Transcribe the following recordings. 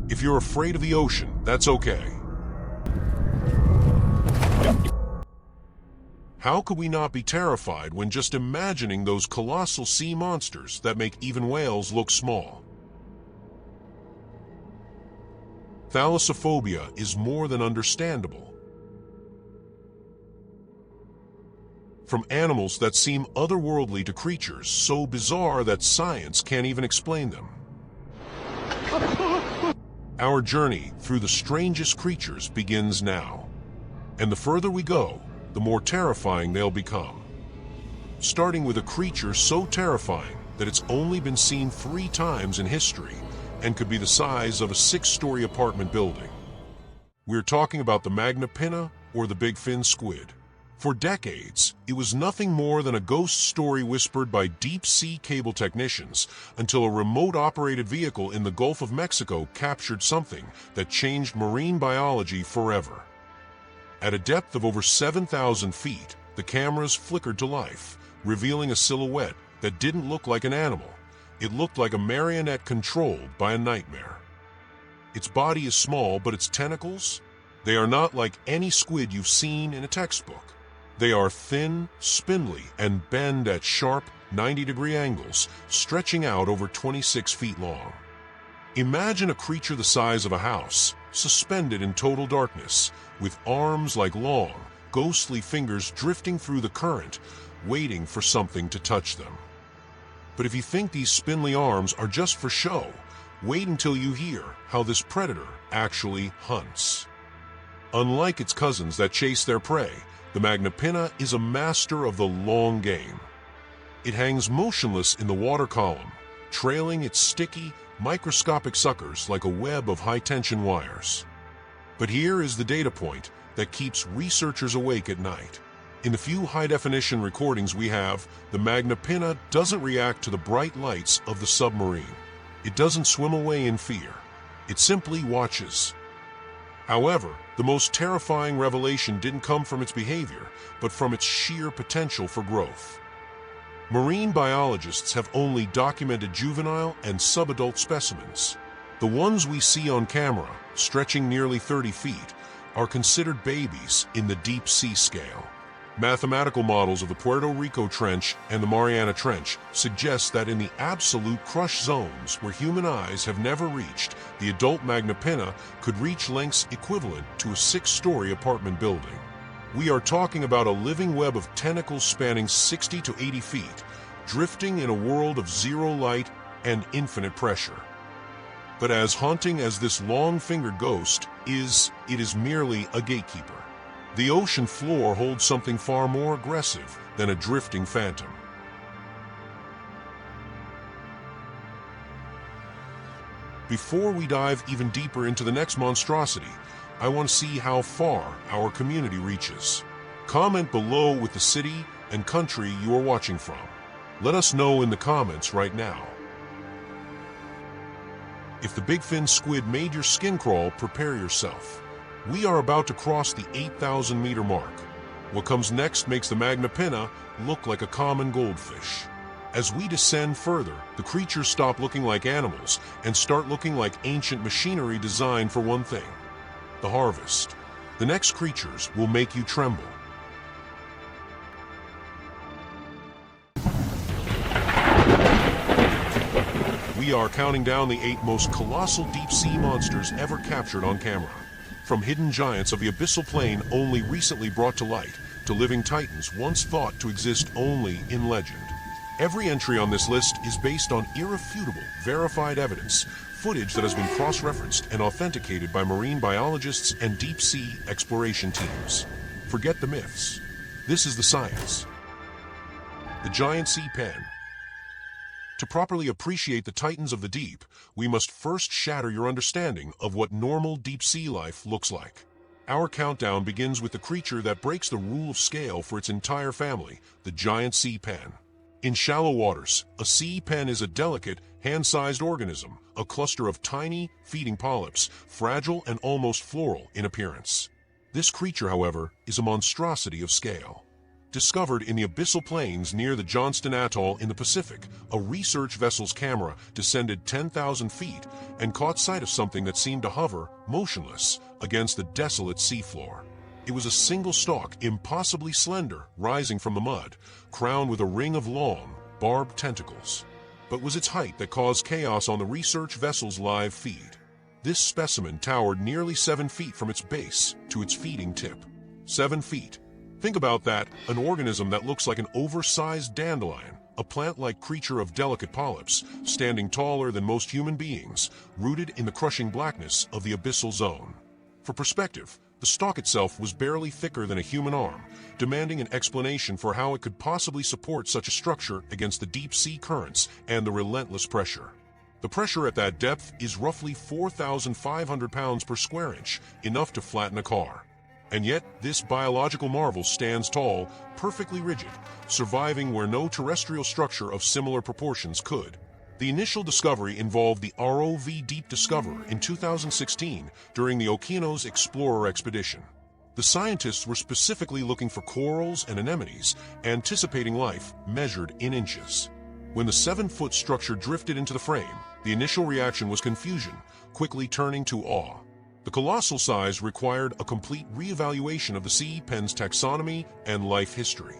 If you're afraid of the ocean, that's okay. How could we not be terrified when just imagining those colossal sea monsters that make even whales look small? Thalassophobia is more than understandable. From animals that seem otherworldly to creatures so bizarre that science can't even explain them. Our journey through the strangest creatures begins now. And the further we go, the more terrifying they'll become. Starting with a creature so terrifying that it's only been seen 3 times in history and could be the size of a 6-story apartment building. We're talking about the magna pinna, or the Big Fin Squid. For decades, it was nothing more than a ghost story whispered by deep-sea cable technicians until a remote-operated vehicle in the Gulf of Mexico captured something that changed marine biology forever. At a depth of over 7,000 feet, the cameras flickered to life, revealing a silhouette that didn't look like an animal. It looked like a marionette controlled by a nightmare. Its body is small, but its tentacles? They are not like any squid you've seen in a textbook. They are thin, spindly, and bend at sharp 90-degree angles, stretching out over 26 feet long. Imagine a creature the size of a house, suspended in total darkness, with arms like long, ghostly fingers drifting through the current, waiting for something to touch them. But if you think these spindly arms are just for show, wait until you hear how this predator actually hunts. Unlike its cousins that chase their prey, the magna pinna is a master of the long game. It hangs motionless in the water column, trailing its sticky, microscopic suckers like a web of high-tension wires. But here is the data point that keeps researchers awake at night. In the few high-definition recordings we have, the magna pinna doesn't react to the bright lights of the submarine. It doesn't swim away in fear. It simply watches. However, the most terrifying revelation didn't come from its behavior, but from its sheer potential for growth. Marine biologists have only documented juvenile and subadult specimens. The ones we see on camera, stretching nearly 30 feet, are considered babies in the deep sea scale. Mathematical models of the Puerto Rico Trench and the Mariana Trench suggest that in the absolute crush zones where human eyes have never reached, the adult magna pinna could reach lengths equivalent to a 6-story apartment building. We are talking about a living web of tentacles spanning 60 to 80 feet, drifting in a world of zero light and infinite pressure. But as haunting as this long-fingered ghost is, it is merely a gatekeeper. The ocean floor holds something far more aggressive than a drifting phantom. Before we dive even deeper into the next monstrosity, I want to see how far our community reaches. Comment below with the city and country you are watching from. Let us know in the comments right now. If the Big Fin Squid made your skin crawl, prepare yourself. We are about to cross the 8,000-meter mark. What comes next makes the magna pinna look like a common goldfish. As we descend further, the creatures stop looking like animals and start looking like ancient machinery designed for one thing: the harvest. The next creatures will make you tremble. We are counting down the 8 most colossal deep-sea monsters ever captured on camera. From hidden giants of the abyssal plain only recently brought to light, to living titans once thought to exist only in legend. Every entry on this list is based on irrefutable, verified evidence, footage that has been cross-referenced and authenticated by marine biologists and deep-sea exploration teams. Forget the myths. This is the science. The giant sea pen. To properly appreciate the titans of the deep, we must first shatter your understanding of what normal deep-sea life looks like. Our countdown begins with the creature that breaks the rule of scale for its entire family, the giant sea pen. In shallow waters, a sea pen is a delicate, hand-sized organism, a cluster of tiny, feeding polyps, fragile and almost floral in appearance. This creature, however, is a monstrosity of scale. discovered in the abyssal plains near the Johnston Atoll in the Pacific. A research vessel's camera descended 10,000 feet and caught sight of something that seemed to hover, motionless, against the desolate seafloor. It was a single stalk, impossibly slender, rising from the mud, crowned with a ring of long, barbed tentacles. But was its height that caused chaos on the research vessel's live feed. This specimen towered nearly 7 feet from its base to its feeding tip. 7 feet. Think about that, an organism that looks like an oversized dandelion, a plant-like creature of delicate polyps, standing taller than most human beings, rooted in the crushing blackness of the abyssal zone. For perspective, the stalk itself was barely thicker than a human arm, demanding an explanation for how it could possibly support such a structure against the deep-sea currents and the relentless pressure. The pressure at that depth is roughly 4,500 pounds per square inch, enough to flatten a car. And yet, this biological marvel stands tall, perfectly rigid, surviving where no terrestrial structure of similar proportions could. The initial discovery involved the ROV Deep Discoverer in 2016 during the Okeanos Explorer expedition. The scientists were specifically looking for corals and anemones, anticipating life measured in inches. When the 7-foot structure drifted into the frame, the initial reaction was confusion, quickly turning to awe. The colossal size required a complete re-evaluation of the sea pen's taxonomy and life history.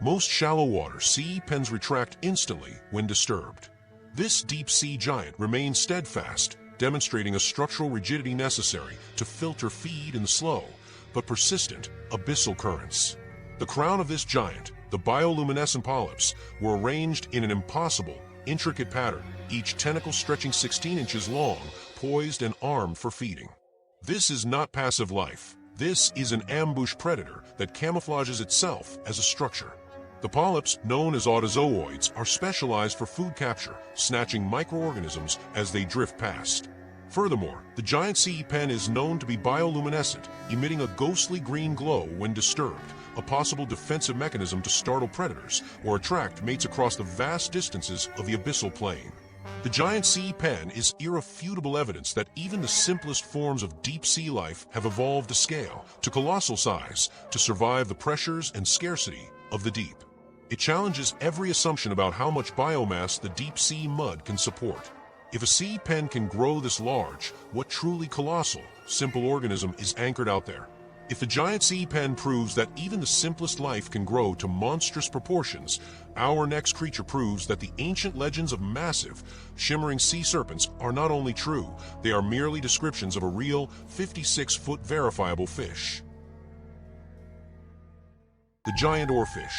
Most shallow water sea pens retract instantly when disturbed. This deep-sea giant remained steadfast, demonstrating a structural rigidity necessary to filter feed in the slow, but persistent, abyssal currents. The crown of this giant, the bioluminescent polyps, were arranged in an impossible, intricate pattern, each tentacle stretching 16 inches long, poised and armed for feeding. This is not passive life. This is an ambush predator that camouflages itself as a structure. The polyps, known as autozooids, are specialized for food capture, snatching microorganisms as they drift past. Furthermore, the giant sea pen is known to be bioluminescent, emitting a ghostly green glow when disturbed, a possible defensive mechanism to startle predators or attract mates across the vast distances of the abyssal plain. The giant sea pen is irrefutable evidence that even the simplest forms of deep-sea life have evolved to scale, to colossal size, to survive the pressures and scarcity of the deep. It challenges every assumption about how much biomass the deep-sea mud can support. If a sea pen can grow this large, what truly colossal, simple organism is anchored out there? If the giant sea pen proves that even the simplest life can grow to monstrous proportions, our next creature proves that the ancient legends of massive, shimmering sea serpents are not only true, they are merely descriptions of a real 56-foot verifiable fish. The giant oarfish.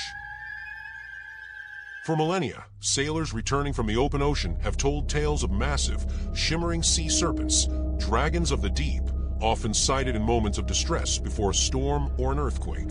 For millennia, sailors returning from the open ocean have told tales of massive, shimmering sea serpents, dragons of the deep, often sighted in moments of distress before a storm or an earthquake.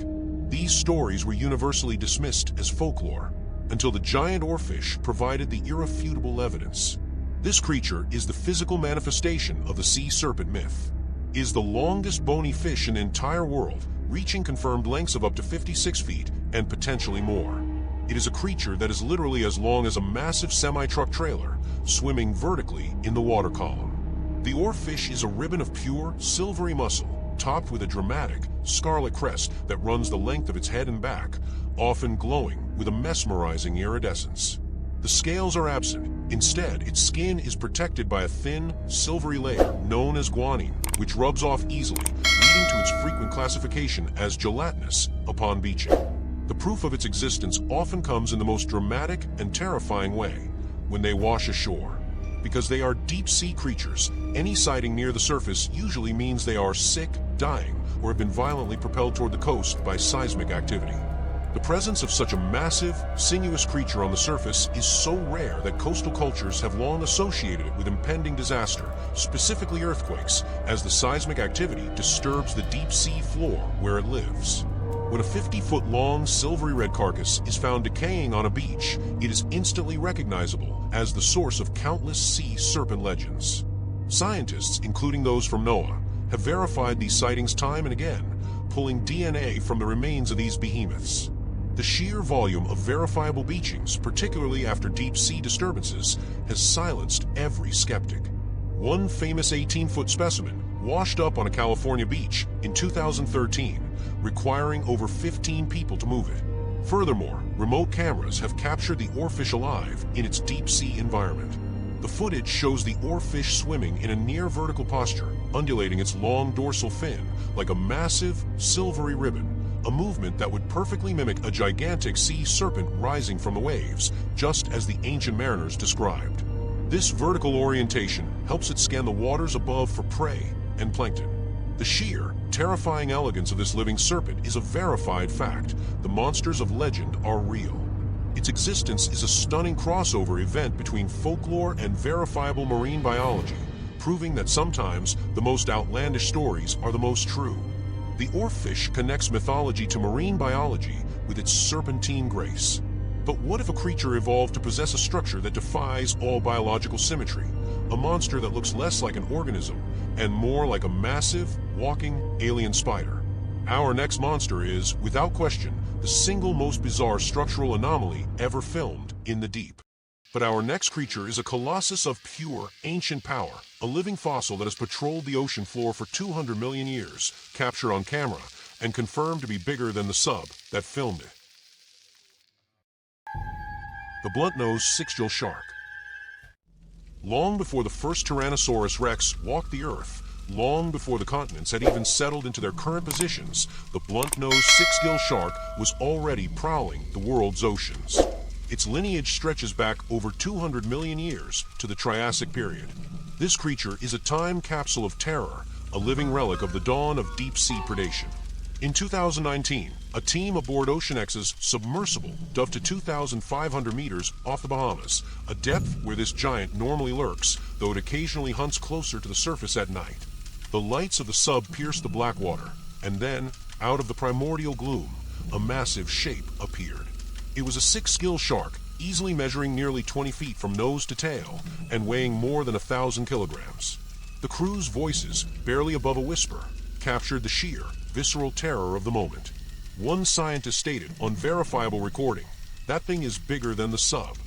These stories were universally dismissed as folklore, until the giant oarfish provided the irrefutable evidence. This creature is the physical manifestation of the sea serpent myth. It is the longest bony fish in the entire world, reaching confirmed lengths of up to 56 feet and potentially more. It is a creature that is literally as long as a massive semi-truck trailer, swimming vertically in the water column. The oarfish is a ribbon of pure, silvery muscle, topped with a dramatic, scarlet crest that runs the length of its head and back, often glowing with a mesmerizing iridescence. The scales are absent. Instead, its skin is protected by a thin, silvery layer known as guanine, which rubs off easily, leading to its frequent classification as gelatinous upon beaching. The proof of its existence often comes in the most dramatic and terrifying way, when they wash ashore. Because they are deep-sea creatures, any sighting near the surface usually means they are sick, dying, or have been violently propelled toward the coast by seismic activity. The presence of such a massive, sinuous creature on the surface is so rare that coastal cultures have long associated it with impending disaster, specifically earthquakes, as the seismic activity disturbs the deep-sea floor where it lives. When a 50-foot-long silvery red carcass is found decaying on a beach, it is instantly recognizable as the source of countless sea serpent legends. Scientists, including those from NOAA, have verified these sightings time and again, pulling DNA from the remains of these behemoths. The sheer volume of verifiable beachings, particularly after deep-sea disturbances, has silenced every skeptic. One famous 18-foot specimen washed up on a California beach in 2013, requiring over 15 people to move it. Furthermore, remote cameras have captured the oarfish alive in its deep-sea environment. The footage shows the oarfish swimming in a near-vertical posture, undulating its long dorsal fin like a massive, silvery ribbon, a movement that would perfectly mimic a gigantic sea serpent rising from the waves, just as the ancient mariners described. This vertical orientation helps it scan the waters above for prey and plankton. The sheer, terrifying elegance of this living serpent is a verified fact. The monsters of legend are real. Its existence is a stunning crossover event between folklore and verifiable marine biology, proving that sometimes the most outlandish stories are the most true. The oarfish connects mythology to marine biology with its serpentine grace. But what if a creature evolved to possess a structure that defies all biological symmetry? A monster that looks less like an organism and more like a massive, walking alien spider. Our next monster is, without question, the single most bizarre structural anomaly ever filmed in the deep. But our next creature is a colossus of pure, ancient power, a living fossil that has patrolled the ocean floor for 200 million years, captured on camera, and confirmed to be bigger than the sub that filmed it. The blunt-nosed six-gill shark. Long before the first Tyrannosaurus rex walked the earth, long before the continents had even settled into their current positions, the blunt-nosed six-gill shark was already prowling the world's oceans. Its lineage stretches back over 200 million years to the Triassic period. This creature is a time capsule of terror, a living relic of the dawn of deep-sea predation. In 2019, a team aboard OceanX's Submersible dove to 2,500 meters off the Bahamas, a depth where this giant normally lurks, though it occasionally hunts closer to the surface at night. The lights of the sub pierced the black water, and then, out of the primordial gloom, a massive shape appeared. It was a six-gill shark, easily measuring nearly 20 feet from nose to tail, and weighing more than 1,000 kilograms. The crew's voices, barely above a whisper, captured the sheer, visceral terror of the moment. One scientist stated on verifiable recording, "That thing is bigger than the sub."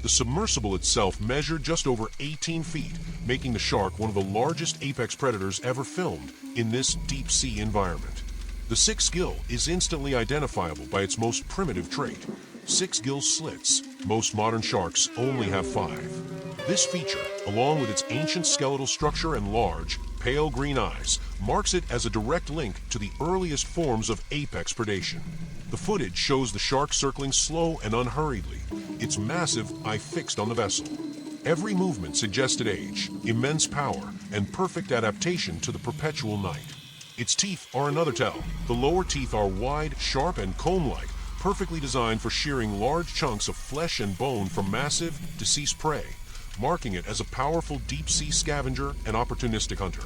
The submersible itself measured just over 18 feet, making the shark one of the largest apex predators ever filmed in this deep-sea environment. The six-gill is instantly identifiable by its most primitive trait, six-gill slits. Most modern sharks only have 5. This feature, along with its ancient skeletal structure and large, pale green eyes, marks it as a direct link to the earliest forms of apex predation. The footage shows the shark circling slow and unhurriedly, its massive eye fixed on the vessel. Every movement suggested age, immense power, and perfect adaptation to the perpetual night. Its teeth are another tell. The lower teeth are wide, sharp, and comb-like, perfectly designed for shearing large chunks of flesh and bone from massive, deceased prey, marking it as a powerful deep-sea scavenger and opportunistic hunter.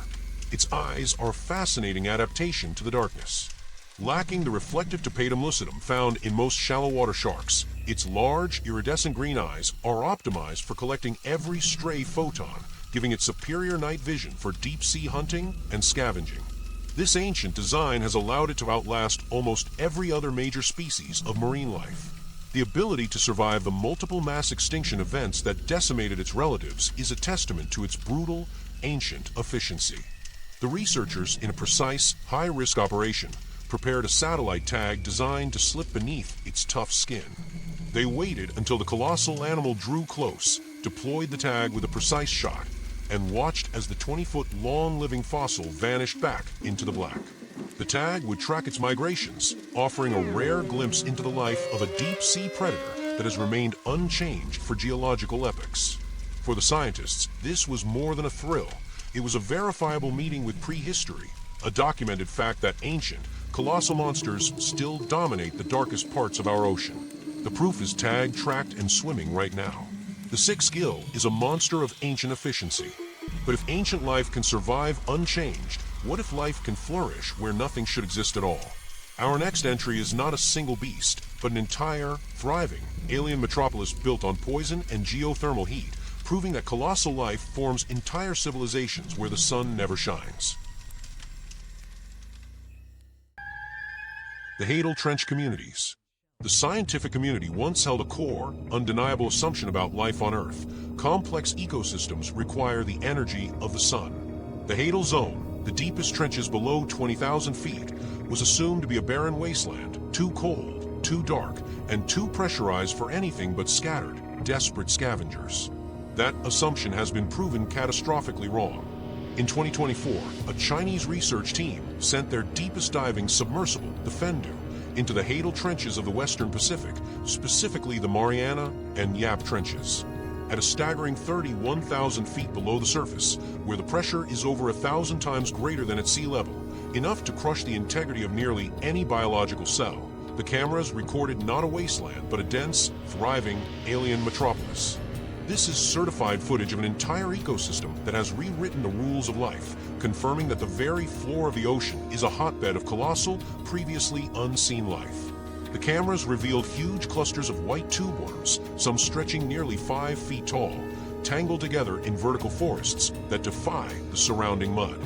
Its eyes are a fascinating adaptation to the darkness. Lacking the reflective tapetum lucidum found in most shallow-water sharks, its large, iridescent green eyes are optimized for collecting every stray photon, giving it superior night vision for deep-sea hunting and scavenging. This ancient design has allowed it to outlast almost every other major species of marine life. The ability to survive the multiple mass extinction events that decimated its relatives is a testament to its brutal, ancient efficiency. The researchers, in a precise, high-risk operation, prepared a satellite tag designed to slip beneath its tough skin. They waited until the colossal animal drew close, deployed the tag with a precise shot, and watched as the 20-foot-long living fossil vanished back into the black. The tag would track its migrations, offering a rare glimpse into the life of a deep-sea predator that has remained unchanged for geological epochs. For the scientists, this was more than a thrill. It was a verifiable meeting with prehistory, a documented fact that ancient, colossal monsters still dominate the darkest parts of our ocean. The proof is tagged, tracked, and swimming right now. The six-gill is a monster of ancient efficiency. But if ancient life can survive unchanged, what if life can flourish where nothing should exist at all? Our next entry is not a single beast, but an entire, thriving, alien metropolis built on poison and geothermal heat, proving that colossal life forms entire civilizations where the sun never shines. The Hadal Trench Communities. The scientific community once held a core, undeniable assumption about life on Earth. Complex ecosystems require the energy of the sun. The Hadal Zone, the deepest trenches below 20,000 feet, was assumed to be a barren wasteland, too cold, too dark and too pressurized for anything but scattered, desperate scavengers. That assumption has been proven catastrophically wrong. In 2024, a Chinese research team sent their deepest diving submersible, the Fendu, into the Hadal trenches of the Western Pacific, specifically the Mariana and Yap trenches. At a staggering 31,000 feet below the surface, where the pressure is over 1,000 times greater than at sea level, enough to crush the integrity of nearly any biological cell, the cameras recorded not a wasteland, but a dense, thriving, alien metropolis. This is certified footage of an entire ecosystem that has rewritten the rules of life, confirming that the very floor of the ocean is a hotbed of colossal, previously unseen life. The cameras revealed huge clusters of white tube worms, some stretching nearly 5 feet tall, tangled together in vertical forests that defy the surrounding mud.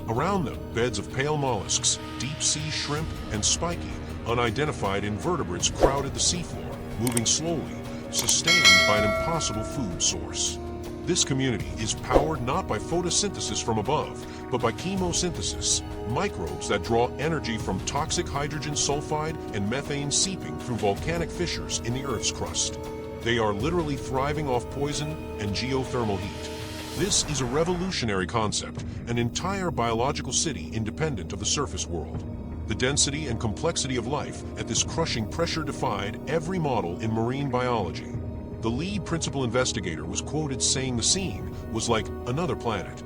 Around them, beds of pale mollusks, deep-sea shrimp, and spiky, unidentified invertebrates crowded the seafloor, moving slowly, sustained by an impossible food source. This community is powered not by photosynthesis from above, but by chemosynthesis, microbes that draw energy from toxic hydrogen sulfide and methane seeping through volcanic fissures in the Earth's crust. They are literally thriving off poison and geothermal heat. This is a revolutionary concept, an entire biological city independent of the surface world. The density and complexity of life at this crushing pressure defied every model in marine biology. The lead principal investigator was quoted saying the scene was like another planet.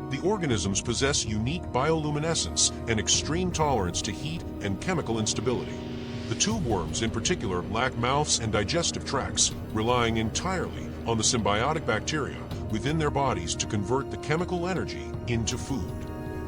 The organisms possess unique bioluminescence and extreme tolerance to heat and chemical instability. The tube worms in particular lack mouths and digestive tracts, relying entirely on the symbiotic bacteria within their bodies to convert the chemical energy into food.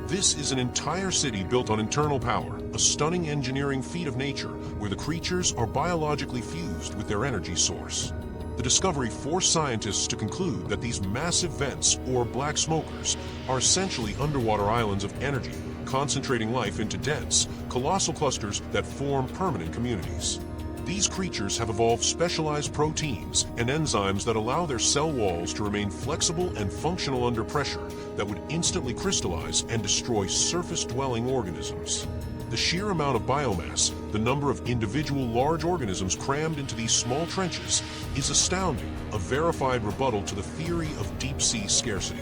This is an entire city built on internal power, a stunning engineering feat of nature where the creatures are biologically fused with their energy source. The discovery forced scientists to conclude that these massive vents, or black smokers, are essentially underwater islands of energy, concentrating life into dense, colossal clusters that form permanent communities. These creatures have evolved specialized proteins and enzymes that allow their cell walls to remain flexible and functional under pressure that would instantly crystallize and destroy surface-dwelling organisms. The sheer amount of biomass, the number of individual large organisms crammed into these small trenches, is astounding, a verified rebuttal to the theory of deep-sea scarcity.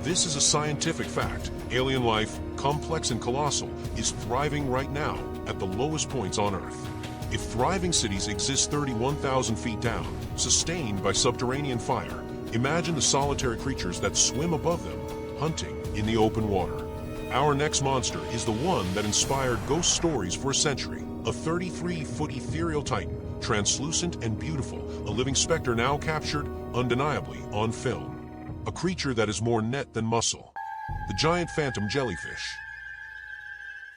This is a scientific fact. Alien life, complex and colossal, is thriving right now at the lowest points on Earth. If thriving cities exist 31,000 feet down, sustained by subterranean fire, imagine the solitary creatures that swim above them, hunting in the open water. Our next monster is the one that inspired ghost stories for a century, a 33-foot ethereal titan, translucent and beautiful, a living specter now captured, undeniably, on film. A creature that is more net than muscle. The giant phantom jellyfish.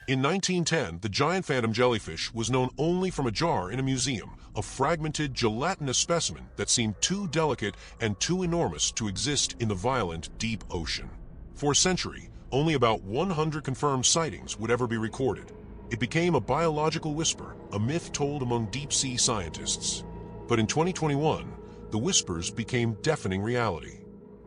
In 1910, the giant phantom jellyfish was known only from a jar in a museum, a fragmented, gelatinous specimen that seemed too delicate and too enormous to exist in the violent, deep ocean. For a century, only about 100 confirmed sightings would ever be recorded. It became a biological whisper, a myth told among deep-sea scientists. But in 2021, the whispers became deafening reality.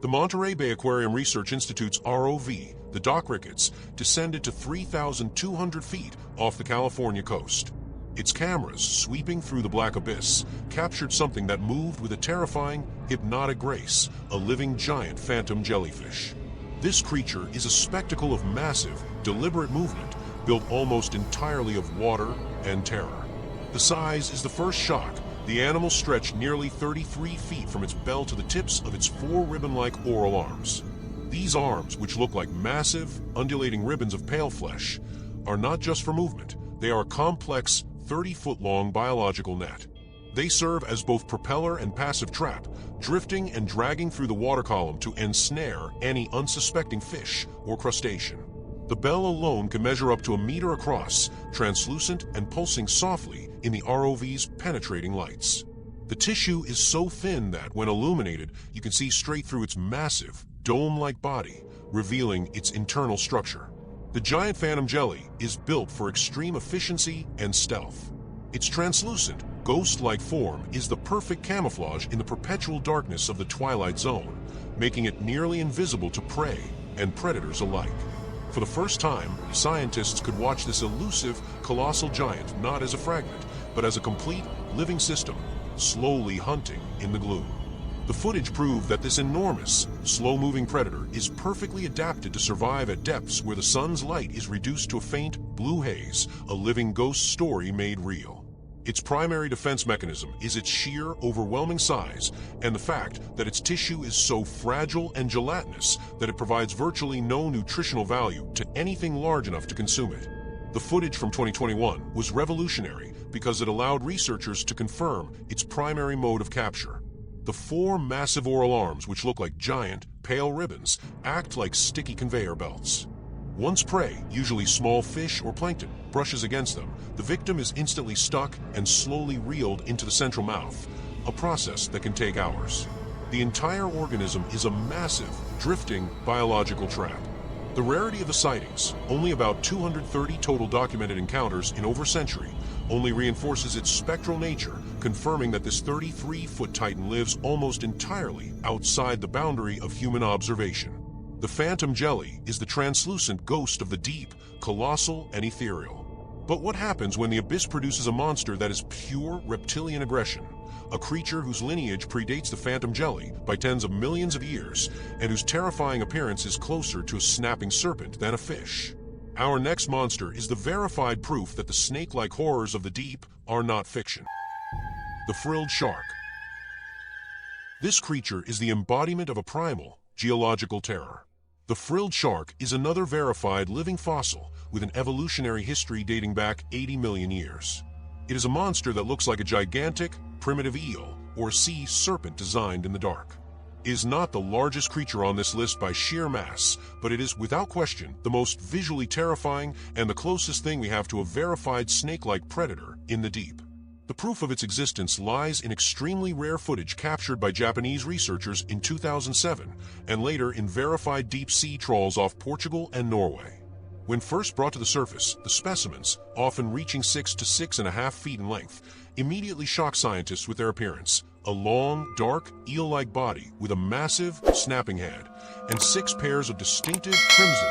The Monterey Bay Aquarium Research Institute's ROV, the Dock Ricketts, descended to 3,200 feet off the California coast. Its cameras, sweeping through the black abyss, captured something that moved with a terrifying, hypnotic grace, a living giant phantom jellyfish. This creature is a spectacle of massive, deliberate movement, built almost entirely of water and terror. The size is the first shock. The animal stretched nearly 33 feet from its bell to the tips of its 4 ribbon-like oral arms. These arms, which look like massive, undulating ribbons of pale flesh, are not just for movement. They are a complex, 30-foot-long biological net. They serve as both propeller and passive trap, drifting and dragging through the water column to ensnare any unsuspecting fish or crustacean. The bell alone can measure up to 1 meter across, translucent and pulsing softly in the ROV's penetrating lights. The tissue is so thin that, when illuminated, you can see straight through its massive, dome-like body, revealing its internal structure. The giant phantom jelly is built for extreme efficiency and stealth. Its translucent, ghost-like form is the perfect camouflage in the perpetual darkness of the twilight zone, making it nearly invisible to prey and predators alike. For the first time, scientists could watch this elusive, colossal giant not as a fragment, but as a complete, living system, slowly hunting in the gloom. The footage proved that this enormous, slow-moving predator is perfectly adapted to survive at depths where the sun's light is reduced to a faint, blue haze, a living ghost story made real. Its primary defense mechanism is its sheer, overwhelming size and the fact that its tissue is so fragile and gelatinous that it provides virtually no nutritional value to anything large enough to consume it. The footage from 2021 was revolutionary because it allowed researchers to confirm its primary mode of capture. The 4 massive oral arms, which look like giant, pale ribbons, act like sticky conveyor belts. Once prey, usually small fish or plankton, brushes against them, the victim is instantly stuck and slowly reeled into the central mouth, a process that can take hours. The entire organism is a massive, drifting biological trap. The rarity of the sightings, only about 230 total documented encounters in over a century, only reinforces its spectral nature, confirming that this 33-foot titan lives almost entirely outside the boundary of human observation. The phantom jelly is the translucent ghost of the deep, colossal and ethereal. But what happens when the abyss produces a monster that is pure reptilian aggression? A creature whose lineage predates the phantom jelly by tens of millions of years, and whose terrifying appearance is closer to a snapping serpent than a fish. Our next monster is the verified proof that the snake-like horrors of the deep are not fiction. The frilled shark. This creature is the embodiment of a primal, geological terror. The frilled shark is another verified living fossil with an evolutionary history dating back 80 million years. It is a monster that looks like a gigantic, primitive eel or sea serpent designed in the dark. It is not the largest creature on this list by sheer mass, but it is without question the most visually terrifying and the closest thing we have to a verified snake-like predator in the deep. The proof of its existence lies in extremely rare footage captured by Japanese researchers in 2007 and later in verified deep-sea trawls off Portugal and Norway. When first brought to the surface, the specimens, often reaching 6 to 6.5 feet in length, immediately shock scientists with their appearance: a long, dark, eel-like body with a massive, snapping head, and 6 pairs of distinctive crimson,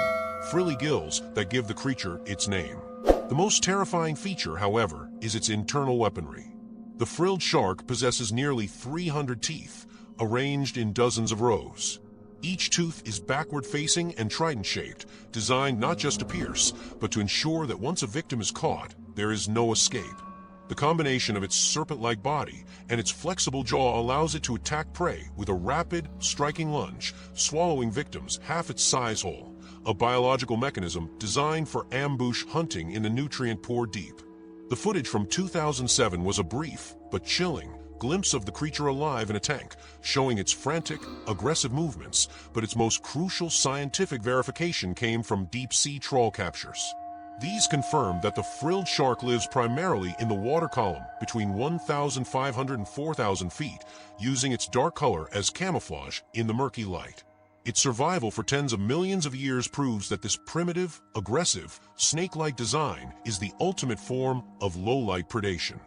frilly gills that give the creature its name. The most terrifying feature, however, is its internal weaponry. The frilled shark possesses nearly 300 teeth, arranged in dozens of rows. Each tooth is backward-facing and trident-shaped, designed not just to pierce, but to ensure that once a victim is caught, there is no escape. The combination of its serpent-like body and its flexible jaw allows it to attack prey with a rapid, striking lunge, swallowing victims half its size whole, a biological mechanism designed for ambush hunting in the nutrient-poor deep. The footage from 2007 was a brief, but chilling, glimpse of the creature alive in a tank, showing its frantic, aggressive movements, but its most crucial scientific verification came from deep-sea trawl captures. These confirm that the frilled shark lives primarily in the water column between 1,500 and 4,000 feet, using its dark color as camouflage in the murky light. Its survival for tens of millions of years proves that this primitive, aggressive, snake-like design is the ultimate form of low-light predation.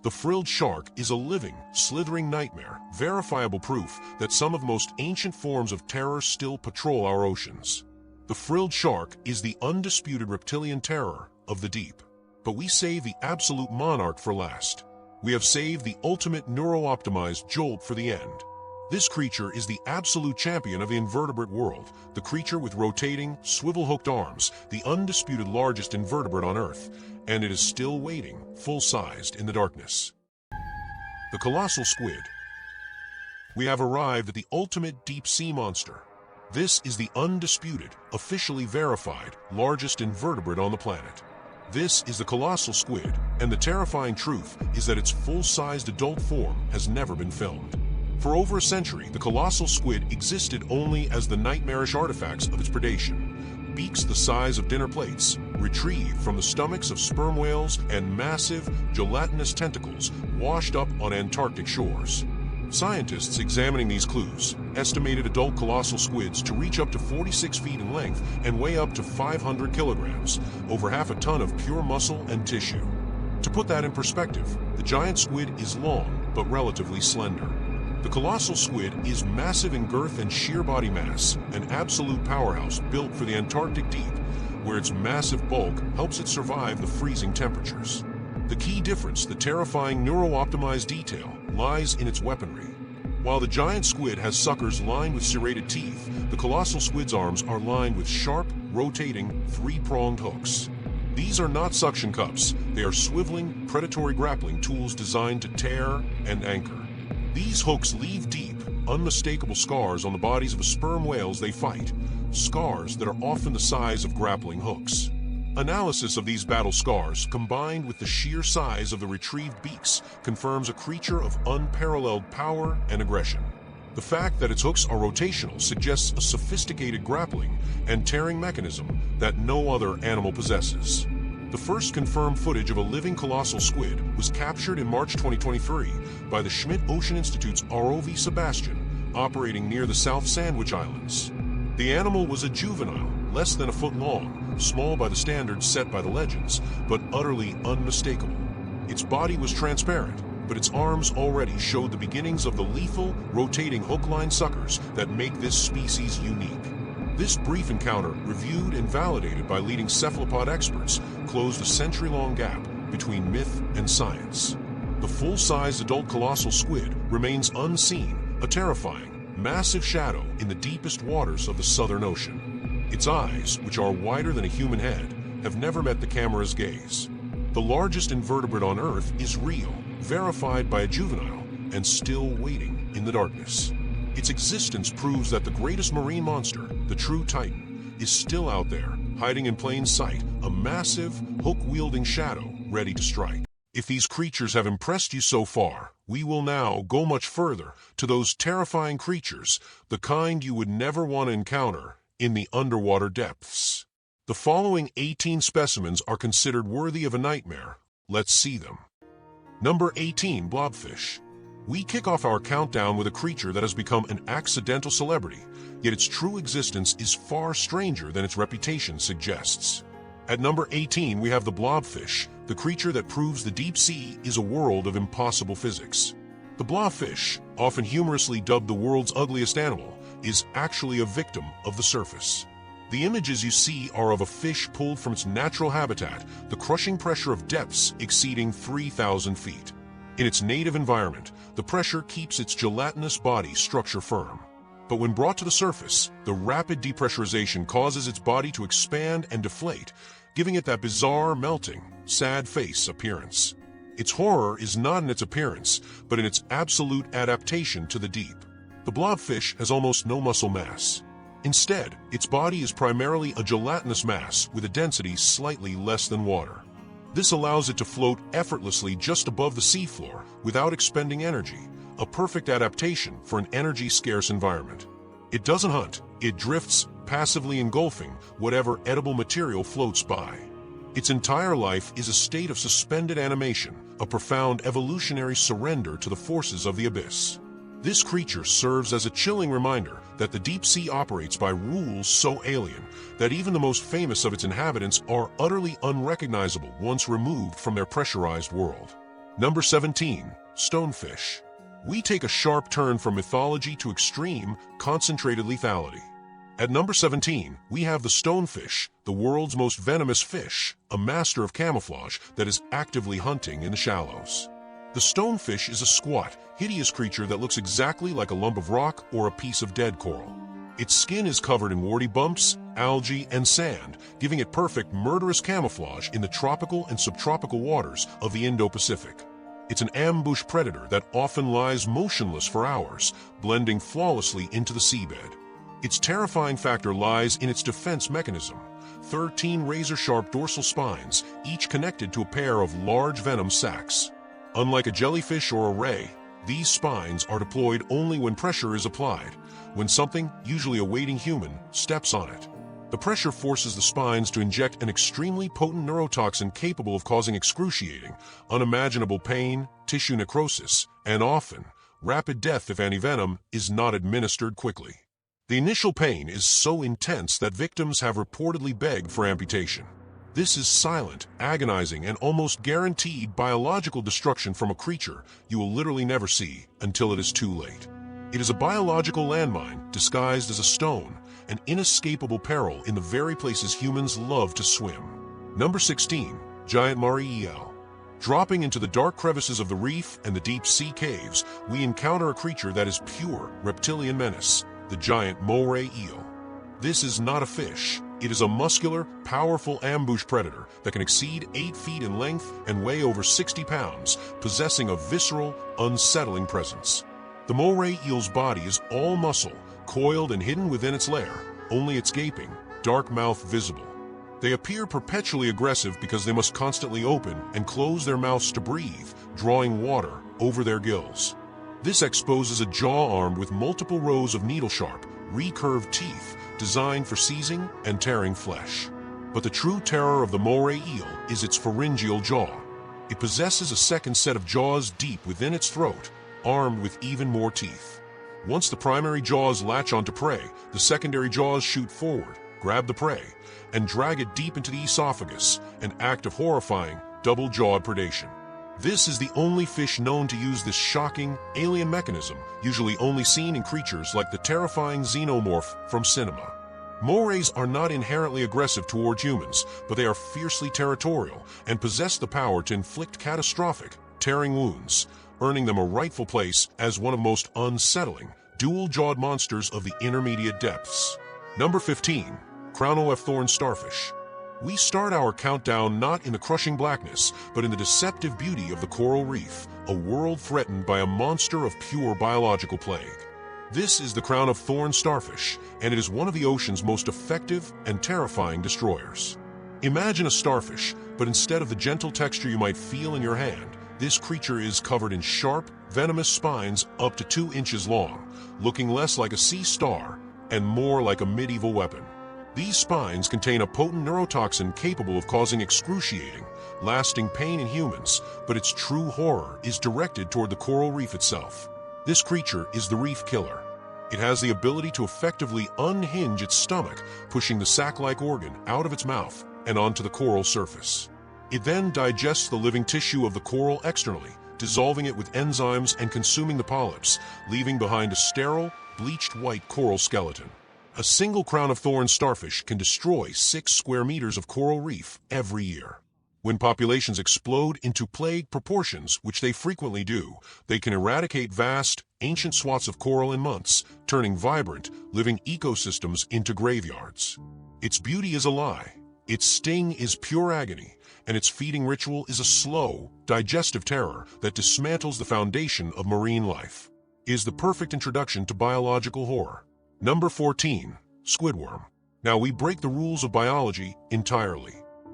The frilled shark is a living, slithering nightmare, verifiable proof that some of the most ancient forms of terror still patrol our oceans. The frilled shark is the undisputed reptilian terror of the deep. But we save the absolute monarch for last. We have saved the ultimate neuro-optimized jolt for the end. This creature is the absolute champion of the invertebrate world, the creature with rotating, swivel-hooked arms, the undisputed largest invertebrate on Earth, and it is still waiting, full-sized in the darkness. The colossal squid. We have arrived at the ultimate deep-sea monster. This is the undisputed, officially verified, largest invertebrate on the planet. This is the colossal squid, and the terrifying truth is that its full-sized adult form has never been filmed. For over a century, the colossal squid existed only as the nightmarish artifacts of its predation. Beaks the size of dinner plates, retrieved from the stomachs of sperm whales, and massive, gelatinous tentacles washed up on Antarctic shores. Scientists examining these clues estimated adult colossal squids to reach up to 46 feet in length and weigh up to 500 kilograms, over half a ton of pure muscle and tissue. To put that in perspective, the giant squid is long but relatively slender. The colossal squid is massive in girth and sheer body mass, an absolute powerhouse built for the Antarctic deep, where its massive bulk helps it survive the freezing temperatures. The key difference, the terrifying neuro-optimized detail, lies in its weaponry. While the giant squid has suckers lined with serrated teeth, the colossal squid's arms are lined with sharp, rotating, three-pronged hooks. These are not suction cups, they are swiveling, predatory grappling tools designed to tear and anchor. These hooks leave deep, unmistakable scars on the bodies of the sperm whales they fight, scars that are often the size of grappling hooks. Analysis of these battle scars, combined with the sheer size of the retrieved beaks, confirms a creature of unparalleled power and aggression. The fact that its hooks are rotational suggests a sophisticated grappling and tearing mechanism that no other animal possesses. The first confirmed footage of a living colossal squid was captured in March 2023 by the Schmidt Ocean Institute's ROV Sebastian, operating near the South Sandwich Islands. The animal was a juvenile, less than a foot long, small by the standards set by the legends, but utterly unmistakable. Its body was transparent, but its arms already showed the beginnings of the lethal, rotating hook-line suckers that make this species unique. This brief encounter, reviewed and validated by leading cephalopod experts, closed a century-long gap between myth and science. The full-sized adult colossal squid remains unseen, a terrifying, massive shadow in the deepest waters of the Southern Ocean. Its eyes, which are wider than a human head, have never met the camera's gaze. The largest invertebrate on Earth is real, verified by a juvenile, and still waiting in the darkness. Its existence proves that the greatest marine monster, the true titan, is still out there, hiding in plain sight, a massive, hook-wielding shadow ready to strike. If these creatures have impressed you so far, we will now go much further to those terrifying creatures, the kind you would never want to encounter in the underwater depths. The following 18 specimens are considered worthy of a nightmare. Let's see them. Number 18, blobfish. We kick off our countdown with a creature that has become an accidental celebrity, yet its true existence is far stranger than its reputation suggests. At number 18, we have the blobfish, the creature that proves the deep sea is a world of impossible physics. The blobfish, often humorously dubbed the world's ugliest animal, is actually a victim of the surface. The images you see are of a fish pulled from its natural habitat, the crushing pressure of depths exceeding 3,000 feet. In its native environment, the pressure keeps its gelatinous body structure firm. But when brought to the surface, the rapid depressurization causes its body to expand and deflate, giving it that bizarre, melting, sad face appearance. Its horror is not in its appearance, but in its absolute adaptation to the deep. The blobfish has almost no muscle mass. Instead, its body is primarily a gelatinous mass with a density slightly less than water. This allows it to float effortlessly just above the seafloor without expending energy, a perfect adaptation for an energy-scarce environment. It doesn't hunt, it drifts, passively engulfing whatever edible material floats by. Its entire life is a state of suspended animation, a profound evolutionary surrender to the forces of the abyss. This creature serves as a chilling reminder that the deep sea operates by rules so alien that even the most famous of its inhabitants are utterly unrecognizable once removed from their pressurized world. Number 17, stonefish. We take a sharp turn from mythology to extreme, concentrated lethality. At number 17, we have the stonefish, the world's most venomous fish, a master of camouflage that is actively hunting in the shallows. The stonefish is a squat, hideous creature that looks exactly like a lump of rock or a piece of dead coral. Its skin is covered in warty bumps, algae, and sand, giving it perfect murderous camouflage in the tropical and subtropical waters of the Indo-Pacific. It's an ambush predator that often lies motionless for hours, blending flawlessly into the seabed. Its terrifying factor lies in its defense mechanism, 13 razor-sharp dorsal spines, each connected to a pair of large venom sacs. Unlike a jellyfish or a ray, these spines are deployed only when pressure is applied, when something, usually a waiting human, steps on it. The pressure forces the spines to inject an extremely potent neurotoxin capable of causing excruciating, unimaginable pain, tissue necrosis, and often, rapid death if antivenom is not administered quickly. The initial pain is so intense that victims have reportedly begged for amputation. This is silent, agonizing, and almost guaranteed biological destruction from a creature you will literally never see until it is too late. It is a biological landmine disguised as a stone, an inescapable peril in the very places humans love to swim. Number 16, giant Mariel. Dropping into the dark crevices of the reef and the deep sea caves, we encounter a creature that is pure reptilian menace, the giant moray eel. This is not a fish. It is a muscular, powerful ambush predator that can exceed 8 feet in length and weigh over 60 pounds, possessing a visceral, unsettling presence. The moray eel's body is all muscle, coiled and hidden within its lair, only its gaping, dark mouth visible. They appear perpetually aggressive because they must constantly open and close their mouths to breathe, drawing water over their gills. This exposes a jaw armed with multiple rows of needle-sharp, recurved teeth designed for seizing and tearing flesh. But the true terror of the moray eel is its pharyngeal jaw. It possesses a second set of jaws deep within its throat, armed with even more teeth. Once the primary jaws latch onto prey, the secondary jaws shoot forward, grab the prey, and drag it deep into the esophagus, an act of horrifying, double-jawed predation. This is the only fish known to use this shocking, alien mechanism, usually only seen in creatures like the terrifying xenomorph from cinema. Morays are not inherently aggressive toward humans, but they are fiercely territorial and possess the power to inflict catastrophic, tearing wounds, earning them a rightful place as one of the most unsettling, dual-jawed monsters of the intermediate depths. Number 15. Crown-of thorn starfish. We start our countdown not in the crushing blackness, but in the deceptive beauty of the coral reef, a world threatened by a monster of pure biological plague. This is the crown-of thorn starfish, and it is one of the ocean's most effective and terrifying destroyers. Imagine a starfish, but instead of the gentle texture you might feel in your hand, this creature is covered in sharp, venomous spines up to 2 inches long, looking less like a sea star and more like a medieval weapon. These spines contain a potent neurotoxin capable of causing excruciating, lasting pain in humans, but its true horror is directed toward the coral reef itself. This creature is the reef killer. It has the ability to effectively unhinge its stomach, pushing the sac-like organ out of its mouth and onto the coral surface. It then digests the living tissue of the coral externally, dissolving it with enzymes and consuming the polyps, leaving behind a sterile, bleached white coral skeleton. A single crown-of-thorns starfish can destroy 6 square meters of coral reef every year. When populations explode into plague proportions, which they frequently do, they can eradicate vast, ancient swaths of coral in months, turning vibrant, living ecosystems into graveyards. Its beauty is a lie, its sting is pure agony, and its feeding ritual is a slow, digestive terror that dismantles the foundation of marine life. It is the perfect introduction to biological horror. Number 14. Squidworm. Now we break the rules of biology entirely.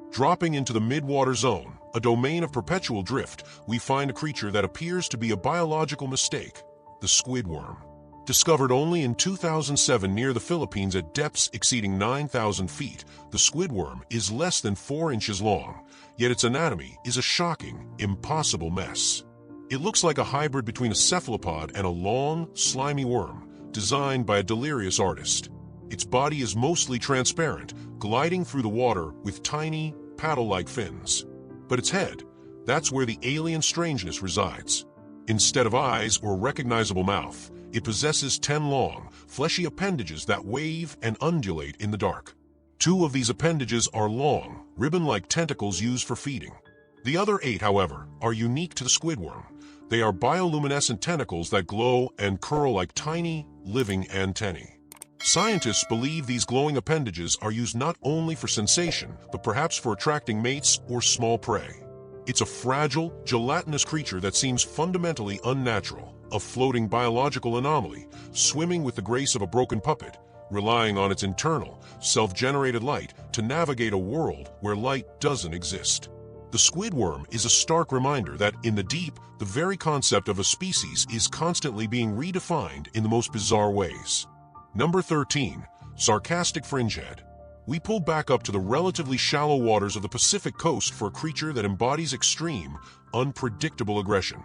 Dropping into the mid-water zone, a domain of perpetual drift, we find a creature that appears to be a biological mistake, the squidworm. Discovered only in 2007 near the Philippines at depths exceeding 9,000 feet, the squidworm is less than 4 inches long, yet its anatomy is a shocking, impossible mess. It looks like a hybrid between a cephalopod and a long, slimy worm, designed by a delirious artist. Its body is mostly transparent, gliding through the water with tiny, paddle-like fins. But its head, that's where the alien strangeness resides. Instead of eyes or recognizable mouth, it possesses 10 long, fleshy appendages that wave and undulate in the dark. 2 of these appendages are long, ribbon-like tentacles used for feeding. The other 8, however, are unique to the squidworm. They are bioluminescent tentacles that glow and curl like tiny, living antennae. Scientists believe these glowing appendages are used not only for sensation, but perhaps for attracting mates or small prey. It's a fragile, gelatinous creature that seems fundamentally unnatural, a floating biological anomaly, swimming with the grace of a broken puppet, relying on its internal, self-generated light to navigate a world where light doesn't exist. The squidworm is a stark reminder that, in the deep, the very concept of a species is constantly being redefined in the most bizarre ways. Number 13. Sarcastic fringehead. We pull back up to the relatively shallow waters of the Pacific coast for a creature that embodies extreme, unpredictable aggression,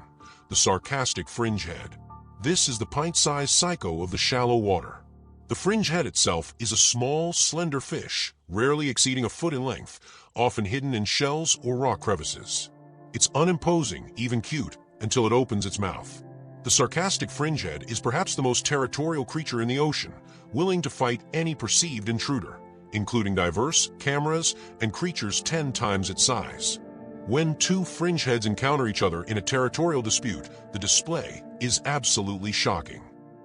the sarcastic fringehead. This is the pint-sized psycho of the shallow water. The fringehead itself is a small, slender fish, rarely exceeding a foot in length, often hidden in shells or rock crevices. It's unimposing, even cute, until it opens its mouth. The sarcastic fringehead is perhaps the most territorial creature in the ocean, willing to fight any perceived intruder, including diverse, cameras, and creatures 10 times its size. When two fringe heads encounter each other in a territorial dispute, the display is absolutely shocking.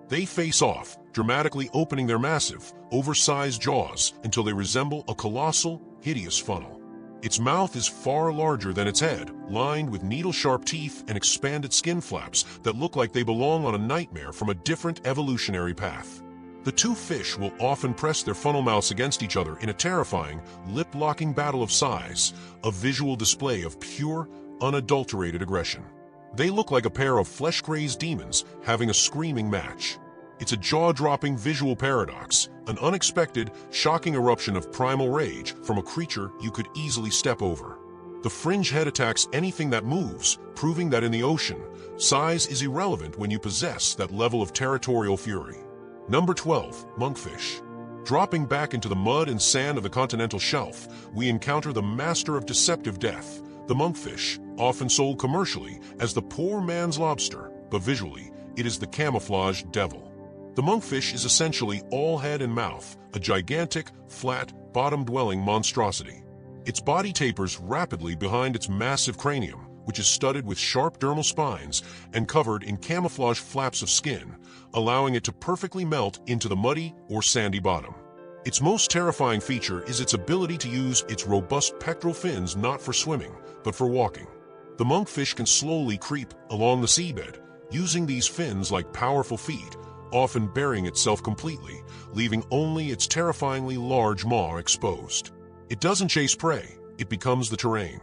They face off, dramatically opening their massive, oversized jaws until they resemble a colossal, hideous funnel. Its mouth is far larger than its head, lined with needle-sharp teeth and expanded skin flaps that look like they belong on a nightmare from a different evolutionary path. The two fish will often press their funnel mouths against each other in a terrifying, lip-locking battle of size, a visual display of pure, unadulterated aggression. They look like a pair of flesh-crazed demons having a screaming match. It's a jaw-dropping visual paradox, an unexpected, shocking eruption of primal rage from a creature you could easily step over. The fringe head attacks anything that moves, proving that in the ocean, size is irrelevant when you possess that level of territorial fury. Number 12. Monkfish. Dropping back into the mud and sand of the continental shelf, we encounter the master of deceptive death, the monkfish, often sold commercially as the poor man's lobster, but visually, it is the camouflaged devil. The monkfish is essentially all head and mouth, a gigantic, flat, bottom-dwelling monstrosity. Its body tapers rapidly behind its massive cranium, which is studded with sharp dermal spines and covered in camouflage flaps of skin, allowing it to perfectly melt into the muddy or sandy bottom. Its most terrifying feature is its ability to use its robust pectoral fins not for swimming, but for walking. The monkfish can slowly creep along the seabed, using these fins like powerful feet, often burying itself completely, leaving only its terrifyingly large maw exposed. It doesn't chase prey, it becomes the terrain.